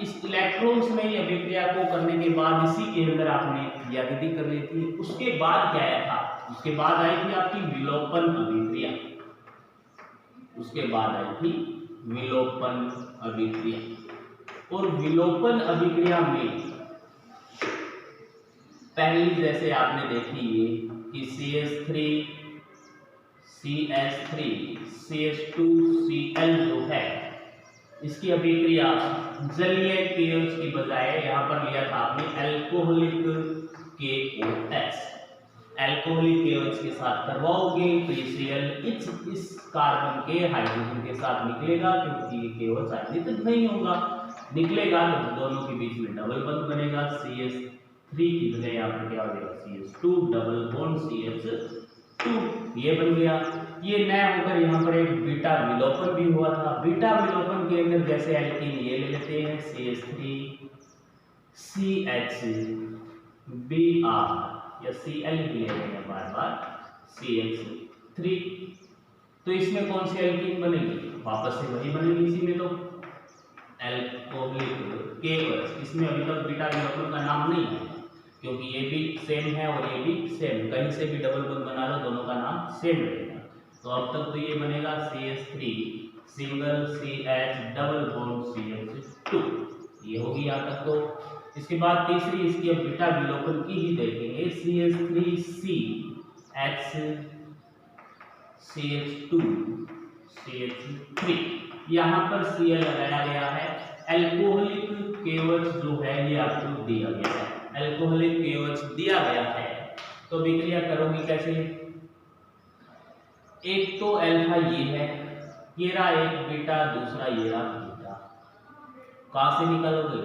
इस इलेक्ट्रॉन्स में ही अभिक्रिया को करने के बाद इसी के अंदर आपने क्रियाविधि कर ली थी। उसके बाद क्या आया था, उसके बाद आई थी आपकी विलोपन अभिक्रिया। उसके बाद आई थी विलोपन अभिक्रिया। और विलोपन अभिक्रिया में पहली जैसे आपने देखी है कि CH3 CH3 CH2Cl जो है इसकी अभिक्रिया जलीय KOH की बजाय यहाँ पर लिया था आपने एल्कोहलिक KOH। एल्कोहलिक KOH के साथ करवाओगे तो ये Cl इस कार्बन के हाइड्रोजन के साथ निकलेगा, क्योंकि ये KOH आयनित नहीं होगा। निकलेगा तो दोनों के बीच में डबल बंध बनेगा, CH3 की बजाय यहाँ पर क्या हो जाएगा CH2 डबल बॉन्ड CH2, ये बन गया। ये न होकर यहाँ पर एक बीटा विलोपन भी हुआ था। बीटा विलोपन के अंदर जैसे एल्कीन ये ले लेते हैं CH3 CHBr या Cl भी ले लेंगे बार बार CH3। तो इसमें कौन सी एल्कीन बनेगी, वापस से वही बनेगी। इसी में तो एल्कोहलिक KOH, इसमें अभी तक बीटा विलोपन का नाम नहीं है क्योंकि ये भी सेम है और ये भी सेम, कहीं से भी डबल बॉन्ड बना लो दोनों का नाम सेम रहेगा। तो अब तक तो ये बनेगा CH3 single CH double bond CH2, ये होगी यहाँ तक। तो इसके बाद तीसरी इसकी अब बीटा विलोपन की ही देखेंगे, CH3C H CH2 CH3, यहाँ पर Cl लगाया गया है। एल्कोहलिक KOH जो है ये आपको दिया गया है, एल्कोहलिक KOH दिया गया है। तो अभिक्रिया करोगे कैसे, एक तो अल्फा ये है, ये रहा एक बीटा, दूसरा ये रहा बीटा। कहां से निकालोगे,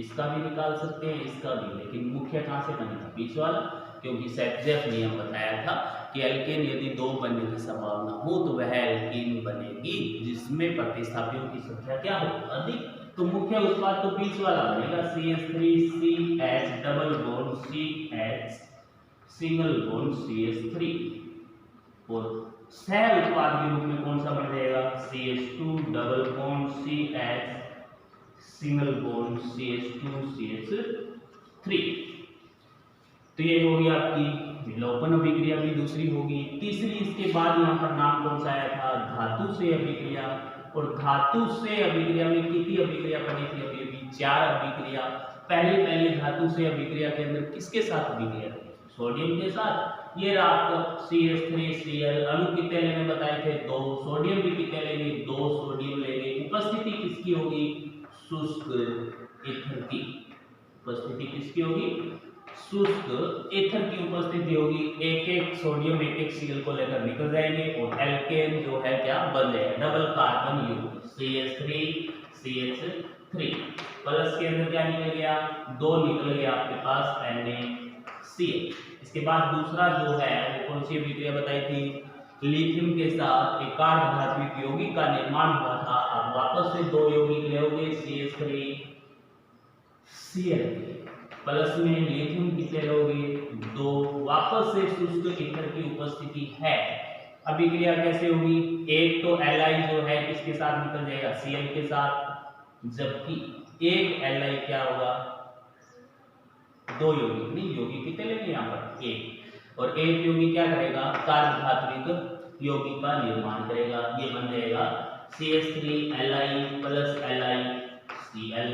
इसका भी निकाल सकते हैं इसका भी, लेकिन मुख्य कहां से बनेगा, बीच वाला, क्योंकि सेप्जेफ नियम बताया था कि एल्केन यदि 2 बनने की संभावना हो तो वह एल्कीन बनेगी जिसमें प्रतिस्थापियों की संख्या क्या हो, अधिक। तो मुख्य उत्पाद तो बीच वाला बनेगा CH3CH double bond CH single bond CH3, और सह उत्पाद के रूप में कौन सा बन जाएगा CH2 double bond CH single bond CH2 CH3। तो ये होगी आपकी विलोपन अभिक्रिया भी दूसरी होगी। तीसरी इसके बाद यहाँ पर नाम कौन सा आया था, धातु से अभिक्रिया। और धातु से अभिक्रिया में कितनी अभिक्रिया बनी थी, अभी 4 अभिक्रिया। पहली धातु से अभिक्रिया के अंदर किसके साथ अभिक्रिया थी, सोडियम के साथ। ये आपका CH3Cl अणु कितने लेने बताए थे, 2। सोडियम भी कितने लेंगे, 2 सोडियम लेंगे। उपस्थिति किसकी होगी, शुष्क ईथर की उपस्थिति किसकी होगी, शुष्क ईथर की उपस्थिति होगी। एक सोडियम एक Cl को लेकर निकल जाएंगे और एल्केन जो है क्या बन जाएगा, डबल कार्बन युग्म CH3CH3 प्लस के अंदर क्या निकल गया, 2 निकल गया आपके पास NaCl। इसके बाद दूसरा जो है वो कौन सी अभिक्रिया बताई थी, लिथियम के साथ एक अर्धधात्विक यौगिक का निर्माण हुआ था। अब वापस से 2 यौगिक लेओगे CH3Cl प्लस में लिथियम कितने लोगे, 2। वापस से शुष्क ईथर की उपस्थिति है। अभिक्रिया कैसे होगी, एक तो Li जो है किसके साथ निकल जाएगा, Cl के साथ, जबकि एक Li क्या होगा, 2 यौगिक नहीं, यौगिक कितने लेंगे यहाँ पर, 1, और एक यौगिक क्या करेगा, कार्बधात्विक यौगिक का निर्माण करेगा। ये बन जाएगा CH3Li प्लस LiCl।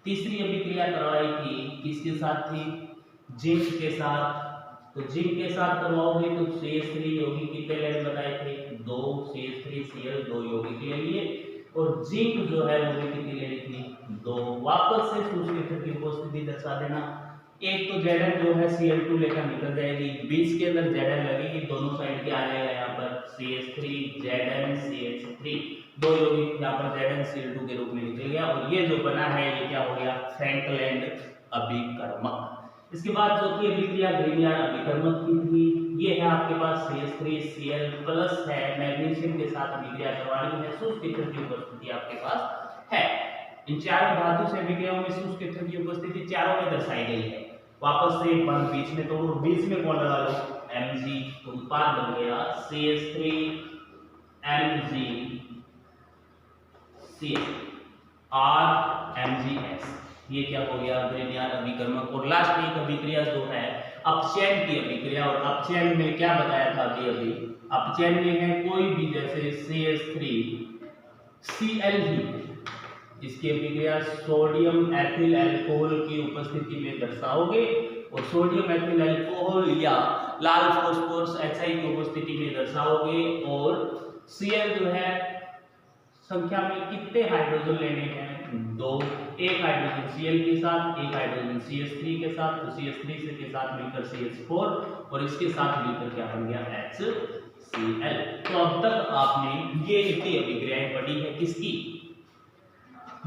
तीसरी अभिक्रिया करवाई थी किसके साथ थी, जिंक के साथ। तो जिंक के साथ करवाओगे तो CH3 यौगिक कितने लेने बताए थे, 2 CH3Cl 2 यौगिक ले लिए। और जिंक जो है वो भी कितनी ले ली थी 2। वापस से सूचक की उपस्थिति दर्शा देना। एक तो Zn जो है Cl2 लेकर निकल जाएगी, बीच के अंदर Zn लगेगी, दोनों साइड के आ जाएगा यहाँ पर CH3 Zn CH3, दो यौगिक यहाँ पर Zn Cl2 के रूप में निकल गया और ये जो बना है ये क्या हो गया फ्रैंकलैंड अभिकर्मक। इसके बाद जो की अभिक्रिया ग्रिग्नियार्ड अभिकर्मक की थी, ये है आपके पास CH3Cl प्लस है, मैग्नीशियम के साथ अभिक्रिया करवानी है, शुष्क ईथर की उपस्थिति आपके पास है। इन चारों धातु से अभिक्रियाओं में शुष्क ईथर की उपस्थिति चारों में दर्शाई गई है। वापस से एक बार बीच में तोड़ो, बीच में कौन लगा लो Mg, तो उत्पाद बन गया CH3 Mg R MgS, ये क्या हो गया ग्रिग्नियार्ड अभिकर्मक। और लास्ट एक अभिक्रिया जो है अपचयन की अभिक्रिया, और अपचयन में क्या बताया था अभी अपचयन में है कोई भी जैसे CH3 Cl, इसकी अभिक्रिया सोडियम एथिल अल्कोहल की उपस्थिति में दर्शाओगे और सोडियम एथिल अल्कोहल या लाल फास्फोरस HI की उपस्थिति में दर्शाओगे। और Cl जो है संख्या में कितने हाइड्रोजन लेने हैं 2, एक हाइड्रोजन Cl के साथ, एक हाइड्रोजन CH3 के साथ, तो CH3 से के साथ मिलकर CH4 और इसके साथ मिलकर क्या बन गया HCl। तो अब तक आपने ये इतनी अभिक्रियाएं पढ़ी है किसकी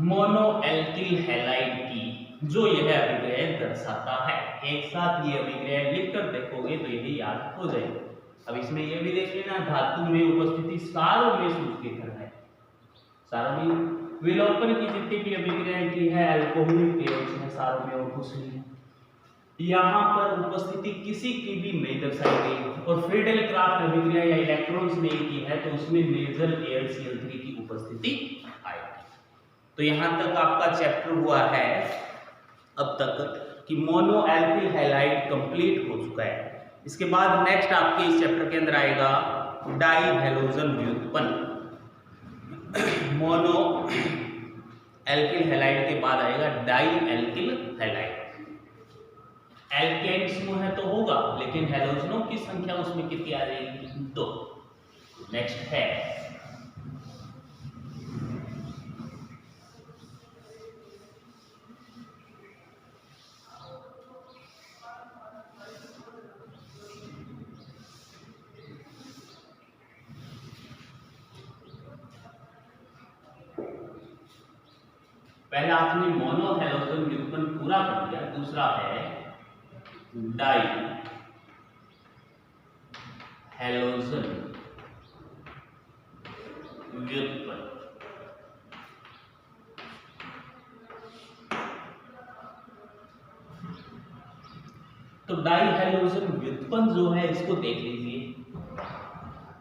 मोनो एल्किल हैलाइड की, जो यह अभिक्रियाएं दर्शाता है। एक साथ ये अभिक्रियाएं लिखकर देखोगे तो यही याद हो जाएगा। अब इसमें यह भी देख लेना धातु में उपस्थिति सारों में शुष्क ईथर है, सारों में विलोपन की जितनी भी अभिक्रियाएं की है अल्कोहलिक पीएच है सारों में और कुछ नहीं। यहाँ पर उपस्थिति किसी की भी नहीं दर्शाई गई और फ्रीडेल क्राफ्ट अभिक्रिया या इलेक्ट्रॉन्स ने की है तो उसमें नेजल AlCl3 की उपस्थिति आएगी। तो यहाँ तक आपका चैप्टर हुआ है अब तक कि मोनो एल्किल हैलाइड कंप्लीट हो चुका है। इसके बाद नेक्स्ट आपके इस चैप्टर के अंदर आएगा डाई हैलोजन व्युत्पन्न। मोनो एल्किल हैलाइड के बाद आएगा डाई एल्किल हैलाइड। एल्केन समूह है तो होगा, लेकिन हैलोजनों की संख्या उसमें कितनी आ जाएगी 2। नेक्स्ट है पहले आपने मोनो हैलोजन व्युत्पन्न पूरा कर दिया, दूसरा है डाई हैलोजन व्युत्पन्न। तो डाई हैलोजन व्युत्पन्न जो है इसको देख लीजिए,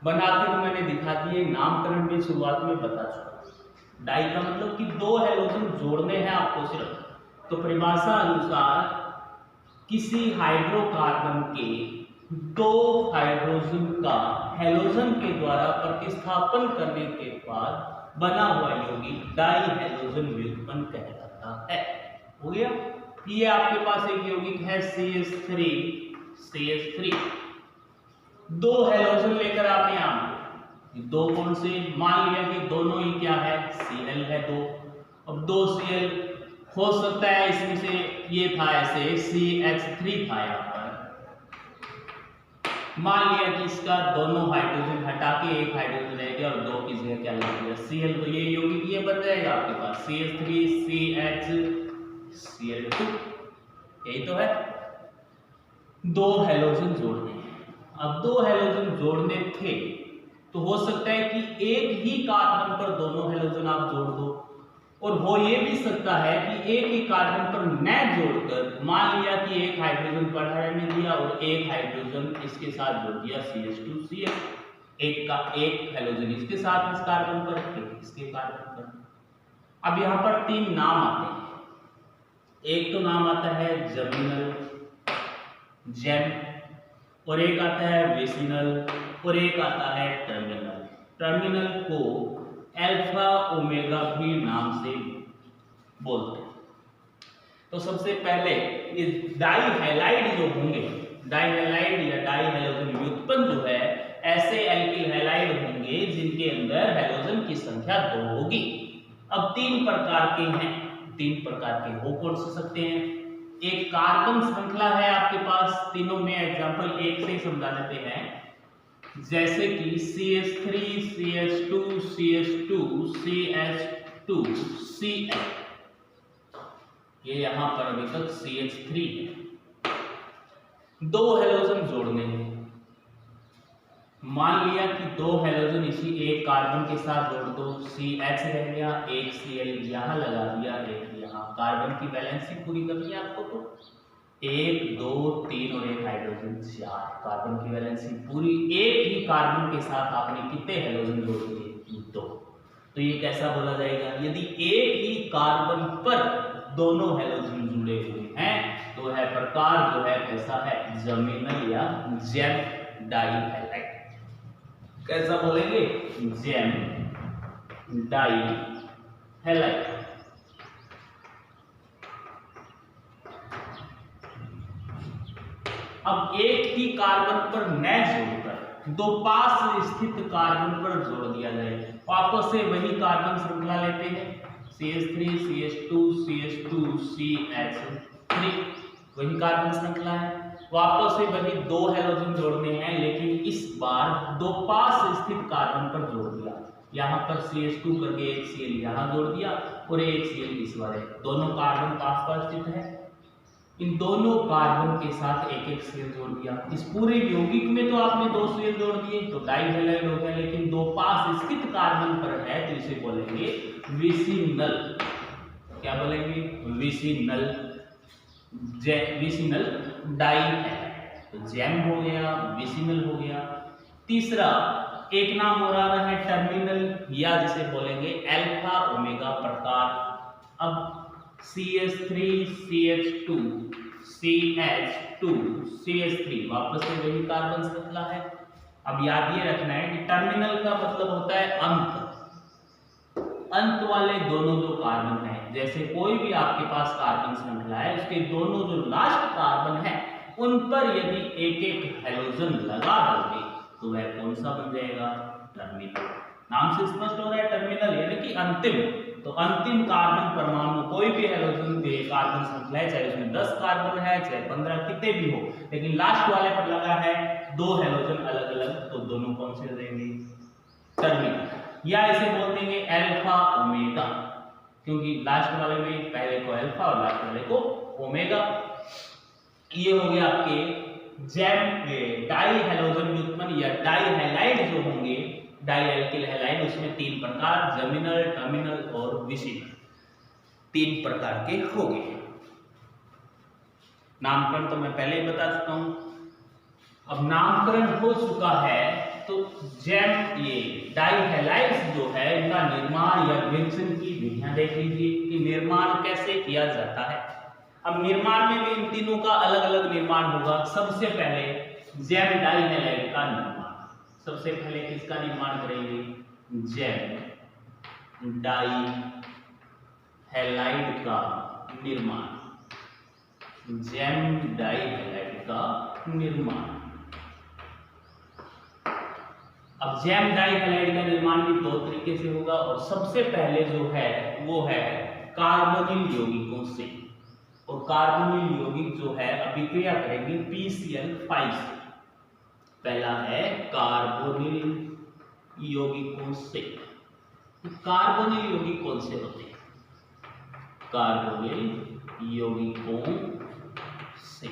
बनाते तो मैंने दिखा दिए, नामकरण भी शुरुआत में बता चुका। डाई का मतलब कि 2 हैलोजन जोड़ने हैं आपको सिर्फ। तो परिभाषा अनुसार किसी हाइड्रोकार्बन के 2 हाइड्रोजन का हैलोजन के द्वारा प्रतिस्थापन करने के बाद बना हुआ यौगिक डाई हैलोजन व्युत्पन्न कहलाता है। हो गया। ये आपके पास एक यौगिक है CH3 2 हैलोजन लेकर आपने यहाँ 2 कौन से मान लिया कि दोनों ही क्या है Cl है 2। अब 2 Cl हो सकता है इसमें से ये था ऐसे CH3 था यहाँ पर, मान लिया कि इसका दोनों हाइड्रोजन हटा के एक हाइड्रोजन रह गया और 2 की जगह क्या लग गया Cl, तो ये यौगिक ये बन जाएगा आपके पास CH3CHCl2। यही तो है 2 हैलोजन जोड़ने हैं। अब 2 हैलोजन जोड़ने थे तो हो सकता है कि एक ही कार्बन पर दोनों हैलोजन आप जोड़ दो, और हो ये भी सकता है कि एक ही कार्बन पर न जोड़कर मान लिया कि एक हाइड्रोजन बढ़ा रहने दिया और एक हाइड्रोजन इसके साथ जोड़ दिया CH2Cl, एक हैलोजन इसके साथ इस कार्बन पर, एक इसके कार्बन पर। अब यहाँ पर 3 नाम आते हैं। एक तो नाम आता है जर्मिनल जेम, और एक आता है वेसिनल, और एक आता है टर्मिनल। टर्मिनल को अल्फा ओमेगा भी नाम से बोलते हैं। तो सबसे पहले ये डाई हैलाइड जो होंगे, डाई हैलाइड या डाई हैलोजन व्युत्पन्न जो है ऐसे एल्किल हैलाइड होंगे जिनके अंदर हैलोजन की संख्या 2 होगी। अब 3 प्रकार के हैं, 3 प्रकार के हो कौन से सकते हैं। एक कार्बन श्रृंखला है आपके पास, तीनों में एग्जांपल एक से ही समझा देते हैं, जैसे कि CH3 CH2 CH2 CH2 CH, ये यहां पर अभी तक CH3 है। 2 हैलोजन जोड़ने हैं, मान लिया कि 2 हैलोजन इसी एक कार्बन के साथ जोड़ दो, CH रह गया, एक Cl यहां लगा दिया, एक यहां, कार्बन की वैलेंसी पूरी करनी है आपको, तो 1 2 3 और 1 हाइड्रोजन 4, कार्बन की वैलेंसी पूरी। एक ही कार्बन के साथ आपने कितने हैलोजन जोड़ दिए, 2। तो ये कैसा बोला जाएगा, यदि एक ही कार्बन पर दोनों हैलोजन जुड़े हुए हैं तो है प्रकार जो है कैसा है, जर्मिनल या जेम डाइहैलाइड। कैसा बोलेंगे, जेम डाइहैलाइड। अब एक ही कार्बन पर न जोड़कर 2 पास स्थित कार्बन पर जोड़ दिया जाए, वापस से वही कार्बन श्रृंखला लेते हैं, CH3 CH2 CH2 CH3, वही कार्बन श्रृंखला है, वापस से वही 2 हैलोजन जोड़ने हैं, लेकिन इस बार 2 पास स्थित कार्बन पर जोड़ दिया। यहाँ पर CH2 करके एक Cl यहाँ जोड़ दिया और एक Cl इस बार, दोनों कार्बन पास पास स्थित है, इन दोनों कार्बन के साथ एक एक Cl जोड़ दिया। इस पूरे यौगिक में तो आपने 2 Cl जोड़ दिए तो डाइहैलाइड हो गया, लेकिन 2 पास स्थित कार्बन पर है तो इसे बोलेंगे विसिनल। क्या बोलेंगे, विसिनल, विसिनल डाइहैलाइड। तो जेम हो गया, विसिनल हो गया। तीसरा एक नाम और आ रहा है टर्मिनल, या जिसे बोलेंगे अल्फा ओमेगा प्रकार। अब CH3 CH2 CH2 CH3, वापस से वही कार्बन श्रृंखला है। अब याद ये रखना है कि टर्मिनल का मतलब होता है अंत, अंत वाले दोनों जो कार्बन है, जैसे कोई भी आपके पास कार्बन श्रृंखला है उसके दोनों जो लास्ट कार्बन है उन पर यदि एक एक हैलोजन लगा दोगे तो वह कौन सा बन जाएगा, टर्मिनल। नाम से स्पष्ट हो रहा है, टर्मिनल यानी कि अंतिम। तो अंतिम कार्बन परमाणु कोई भी हैलोजन के कार्बन श्रृंखला है, चाहे उसमें 10 कार्बन है चाहे 15 कितने भी हो, लेकिन लास्ट वाले पर लगा है 2 हैलोजन अलग अलग, तो दोनों कौन से हो जाएंगे, टर्मिनल। या इसे बोल देंगे अल्फा ओमेगा, क्योंकि लास्ट वाले में पहले को अल्फा और लास्ट वाले को ओमेगा। ये हो गया आपके जेम डाइहैलोजन युग्मन या डाइहैलाइड जो होंगे, डाइएल्किल हैलाइड, उसमें 3 प्रकार, जर्मिनल, टर्मिनल और विसिनल, 3 प्रकार के हो गए। नामकरण तो मैं पहले ही बता चुका हूं। अब नामकरण हो चुका है तो जेम ये डाइहैलाइड्स जो है इनका निर्माण या विघटन की विधियां देख लीजिए कि निर्माण कैसे किया जाता है। अब निर्माण में भी इन तीनों का अलग अलग निर्माण होगा। सबसे पहले जेम डाइहैलाइड का निर्माण, सबसे पहले किसका निर्माण करेंगे, जेम डाइहैलाइड का निर्माण, जेम डाइहैलाइड का निर्माण। अब जेम डाइहैलाइड का निर्माण भी 2 तरीके से होगा, और सबसे पहले जो है वो है कार्बोनिल यौगिकों से, और कार्बोनिल यौगिक जो है अभिक्रिया करेंगे PCl5 से। पहला है कार्बोनिल यौगिकों से। कार्बोनिल यौगिक कौन से होते हैं, कार्बोनिल यौगिकों से,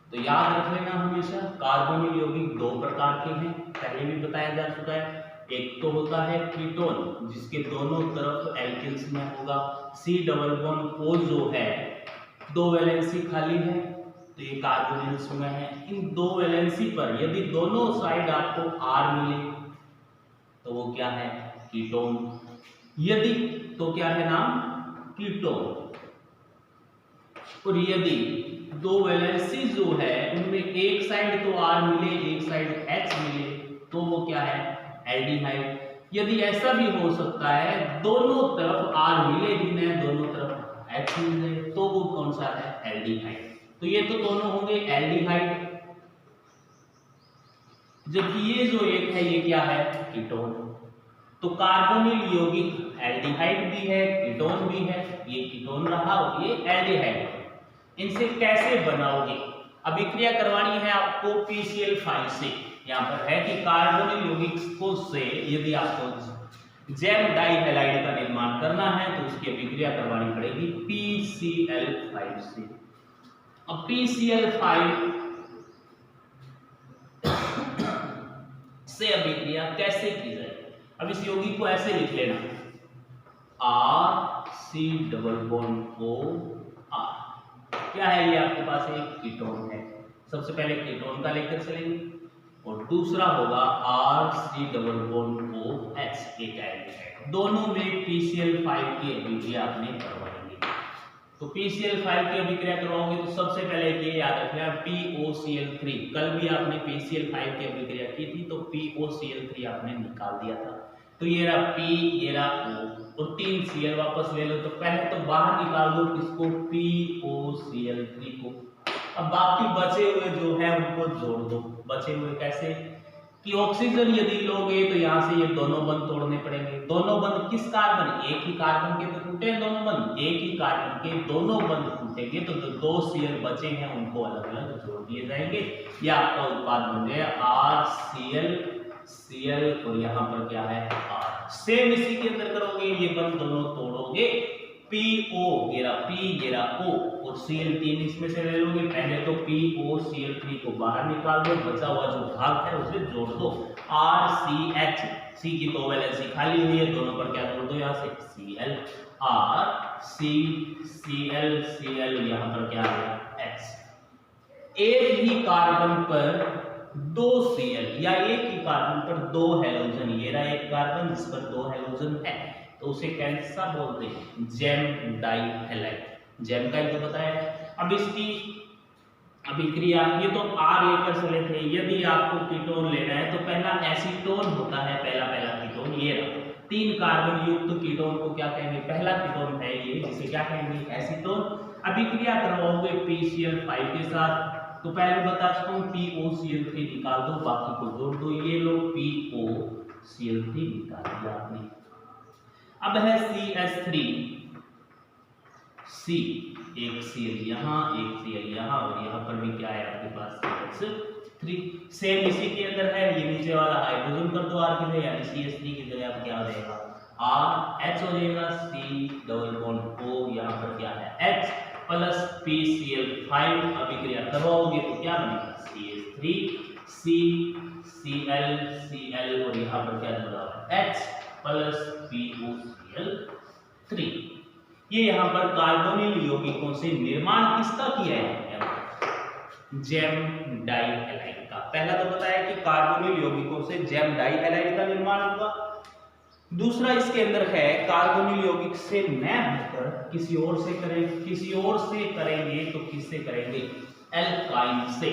तो याद रख लेना हमेशा कार्बोनिल यौगिक 2 प्रकार के हैं, पहले भी बताया जा चुका है। एक तो होता है कीटोन जिसके दोनों तरफ एल्किन्स में होगा, C डबल बॉन्ड O जो है 2 वैलेंसी खाली है तो ये कार्बोनिल्स में है। इन 2 वैलेंसी पर यदि दोनों साइड आपको R मिले तो वो क्या है, कीटोन। यदि तो क्या है नाम, कीटोन। और यदि 2 वैलेंसी जो है उनमें एक साइड तो R मिले एक साइड H मिले तो वो क्या है, एल्डिहाइड। यदि ऐसा भी हो सकता है दोनों तरफ R मिले ही नहीं, दोनों तरफ H मिले, तो वो कौन सा है, एल्डिहाइड। तो ये तो दोनों होंगे एल्डिहाइड। जबकि ये जो एक है ये क्या है, कीटोन। तो कार्बोनिल यौगिक एल्डिहाइड भी है, कीटोन भी है, ये कीटोन रहा और ये एल्डिहाइड। इनसे कैसे बनाओगे? अभिक्रिया करवानी है आपको PCl5 से। यहाँ पर है कि कार्बोनिल यौगिकों से यदि आपको जैम डाइहैलाइड का निर्माण करना है तो उसकी अभिक्रिया करवानी पड़ेगी PCl5 से। अब PCl5 से अभिक्रिया कैसे की जाए? अब इस यौगिक को ऐसे लिख लेना, RC≡OR। क्या है ये? आपके पास एक कीटोन है। सबसे पहले कीटोन का लेकर चलेंगे और दूसरा होगा RC≡OH, एक एल्डिहाइड। दोनों में PCl5 की अभिक्रिया आपने करवाएंगे। तो PCl5 की अभिक्रिया करवाओगे तो सबसे पहले ये याद रखना POCl3। कल भी आपने PCl5 की अभिक्रिया की थी तो POCl3 आपने निकाल दिया था। तो ये रहा P, ये रहा O और 3 Cl वापस ले लो। तो पहले तो बाहर निकाल दो किसको, POCl3 को। अब बाकी बचे हुए जो है उनको जोड़ दो। बचे हुए कैसे कि ऑक्सीजन यदि लोगे तो यहाँ से ये दोनों बंध तोड़ने पड़ेंगे। दोनों बंध किस कार्बन, एक ही कार्बन के तो टूटे हैं दोनों बंध, एक ही कार्बन के दोनों बंध टूटेंगे तो जो 2 Cl बचे हैं उनको अलग अलग जोड़ दिए जाएंगे। ये आपका उत्पाद बन जाएगा RCl और यहाँ पर क्या है R। सेम इसी के अंदर करोगे, ये बंध दोनों तोड़ोगे, PO गेरा P गेरा O और Cl3 इसमें से ले लोगे। पहले तो POCl3 को बाहर निकाल दो, बचा हुआ जो भाग है उसे जोड़ दो। RCH, C की तो वैलेंसी खाली हुई है, दोनों पर क्या जोड़ दो यहाँ से Cl, R C Cl Cl, यहाँ पर क्या आ गया H। एक ही कार्बन पर 2 Cl या एक ही कार्बन पर 2 हैलोजन, ये रहा एक कार्बन जिस पर 2 हैलोजन है तो उसे कैसा बोलते हैं, जैम डाइहैलाइड। जैम का ही तो बताया। अब इसकी अभिक्रिया, ये तो R लेकर चले थे। यदि आपको कीटोन लेना है तो पहला एसीटोन होता है, पहला कीटोन ये रहा। 3 कार्बन युक्त कीटोन को क्या कहेंगे, पहला कीटोन है ये, जिसे क्या कहेंगे एसीटोन। अभिक्रिया करवाओगे PCl5 के साथ तो पहले बता चुका हूं POCl3 निकाल दो, बाकी को जोड़ दो। ये लो POCl3 निकाल दिया आपने। अब है CH3, C, एक Cl यहाँ, एक Cl यहाँ और यहाँ पर भी क्या है आपके पास CH3। सेम इसी के अंदर है, ये नीचे वाला हाइड्रोजन कर दो R की जगह, यानी CH3 की जगह आप क्या हो जाएगा RH हो जाएगा, C≡O, यहाँ पर क्या है H प्लस PCl5। अभिक्रिया करवाओगे तो क्या बनेगा CH3 C Cl Cl और यहाँ पर क्या जुड़ा हुआ है H प्लस POCl3। ये यहाँ पर कार्बोनिल यौगिकों से निर्माण किसका किया है, जैम डाइहैलाइड का। पहला तो बताया कि कार्बोनिल यौगिकों से जैम डाइहैलाइड का निर्माण होगा। दूसरा इसके अंदर है कार्बोनिल यौगिक से न होकर किसी और से करेंगे, किसी और से करेंगे तो किससे करेंगे, एल्काइन से।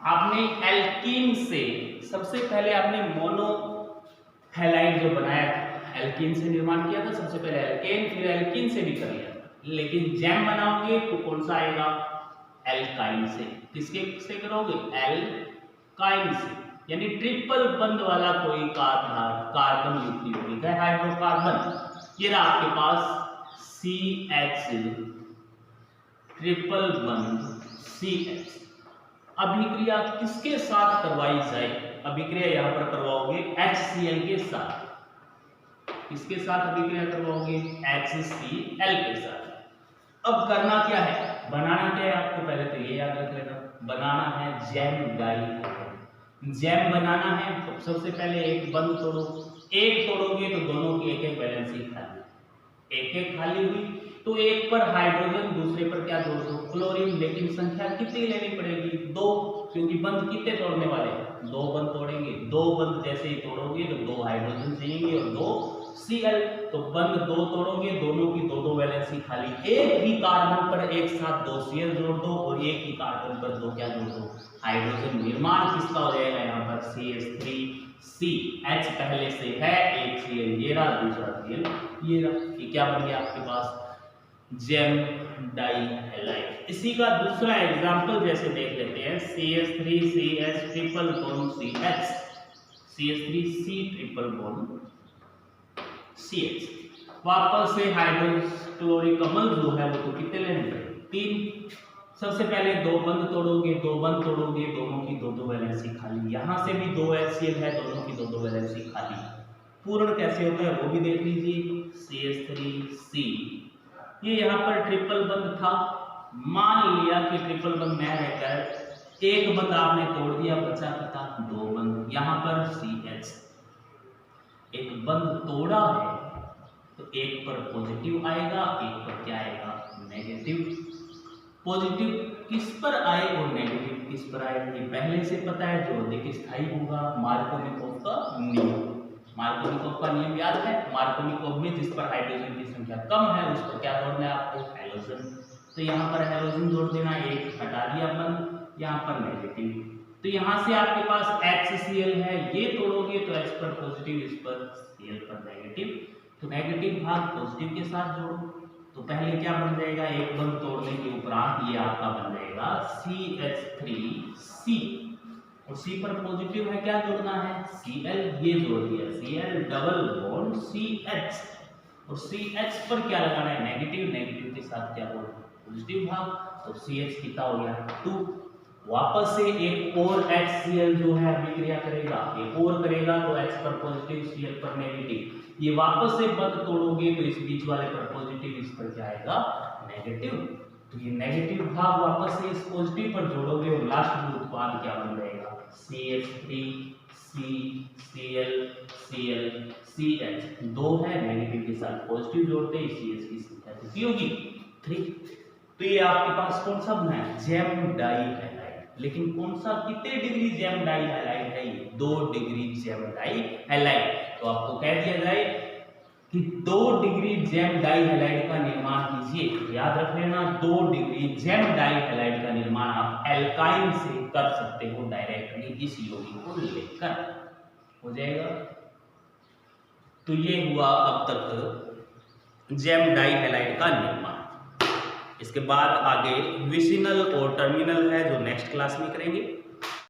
आपने एल्कीन से सबसे पहले आपने मोनो हैलाइड जो बनाया था, एल्कीन से निर्माण किया था सबसे पहले एल्केन, फिर एल्कीन से भी कर लिया था। लेकिन जैम बनाओगे तो कौन सा आएगा, एल्काइन से। किसके से करोगे, एल्काइन से, यानी ट्रिपल बंध वाला कोई कार्बन युक्त यौगिक है, हाइड्रोकार्बन। ये रहा आपके पास CH, ट्रिपल बंध CH। अभिक्रिया किसके साथ करवाई जाए, अभिक्रिया यहाँ पर करवाओगे HCl के साथ। किसके साथ अभिक्रिया करवाओगे, HCl के साथ। अब करना क्या है, बनाना क्या है आपको, पहले तो ये याद रख लेना, बनाना है जैम डाइहैलाइड। जैम बनाना है तो सबसे पहले एक बंध तोड़ो, एक तोड़ोगे तो दोनों की एक वैलेंसी खाली, एक खाली हुई तो एक पर हाइड्रोजन, दूसरे पर क्या जोड़ दो, क्लोरीन। लेकिन संख्या कितनी लेनी पड़ेगी, 2, क्योंकि बंध कितने तोड़ने वाले, 2 बंध तोड़ेंगे। 2 बंध जैसे ही तोड़ोगे तो 2 हाइड्रोजन चाहिए और 2 Cl, तो बंध 2 तोड़ोगे, दोनों की 2 वैलेंसी खाली। एक ही कार्बन पर एक साथ 2 Cl जोड़ दो और एक ही कार्बन पर 2 क्या जोड़ दो, हाइड्रोजन। निर्माण किसका हो जाएगा यहाँ पर CH3C, H पहले से है, एक Cl ये रहा, दूसरा Cl ये रहा। ये क्या बन गया आपके पास, जेम डाई हैलाइड। इसी का दूसरा एग्जांपल जैसे देख लेते हैं, CH3CH triple bond CH, CH3C triple bond CH। वापस से हाइड्रोक्लोरिक अम्ल जो है वो तो कितने लेने पड़ेंगे, 3। सबसे पहले दो बंद तोड़ोगे, दोनों की दो वैलेंसी खाली। यहाँ से भी 2 HCl है, दोनों की दो वैलेंसी खाली। पूर्ण कैसे होता है वो भी देख लीजिए, CH3C, ये यहाँ पर ट्रिपल बंद था। मान लिया कि ट्रिपल बंद में रहकर एक बंद आपने तोड़ दिया, बचा कितना, 2 बंद। यहाँ पर CH एक बंद तोड़ा है तो एक पर पॉजिटिव आएगा, एक पर क्या आएगा, नेगेटिव। पॉजिटिव किस पर आए और नेगेटिव किस पर आए ये पहले से पता है, जो अधिक स्थायी होगा। मार्कोनिकोव का नियम, मार्कोनिकोव का नियम याद है। मार्कोनिकोव में जिस पर हाइड्रोजन की संख्या कम है उस पर क्या जोड़ना है आपको, हैलोजन। तो यहाँ पर हैलोजन जोड़ देना, एक हटा दिया बंद, यहाँ पर नेगेटिव। तो यहाँ से आपके पास HCl है, ये तोड़ोगे तो H पर पॉजिटिव, इस पर Cl पर नेगेटिव। तो नेगेटिव भाग पॉजिटिव के साथ जोड़ो, तो पहले क्या बन जाएगा, एक बंद तोड़ने के उपरांत ये आपका बन जाएगा CH3C, और C पर पॉजिटिव है, क्या जोड़ना है, Cl, ये जोड़ दिया, Cl डबल बॉन्ड CH, और CH पर क्या लगाना है, नेगेटिव। नेगेटिव के साथ क्या बोलना, पॉजिटिव भाग, तो CH कितना हो गया, 2। वापस से एक और HCl जो है अभिक्रिया करेगा, एक और करेगा, तो H पर पॉजिटिव, Cl पर नेगेटिव। ये वापस से बंद तोड़ोगे तो इस बीच वाले पर पॉजिटिव, इस पर क्या आएगा, नेगेटिव। तो ये नेगेटिव भाग वापस से इस पॉजिटिव पर जोड़ोगे और लास्ट में उत्पाद क्या बन जाएगा, CH3C Cl Cl CH। 2 है, नेगेटिव के साथ पॉजिटिव जोड़ते हैं, CH की संख्या कितनी होगी, 3। तो ये आपके पास कौन सा बना है, जेम डाई हैलाइड। लेकिन कौन सा, कितने डिग्री जेम डाई हैलाइड है, ये 2 डिग्री जेम डाई हैलाइड। तो आपको कह दिया जाए कि 2 डिग्री जेम डाई हैलाइड का निर्माण कीजिए। याद रख लेना, 2 डिग्री जेम डाई हैलाइड का निर्माण आप एल्काइन से कर सकते हो डायरेक्टली, इस यौगिक को लेकर हो जाएगा। तो ये हुआ अब तक जेम डाई हैलाइड का निर्माण। इसके बाद आगे विसिनल और टर्मिनल है जो नेक्स्ट क्लास में करेंगे।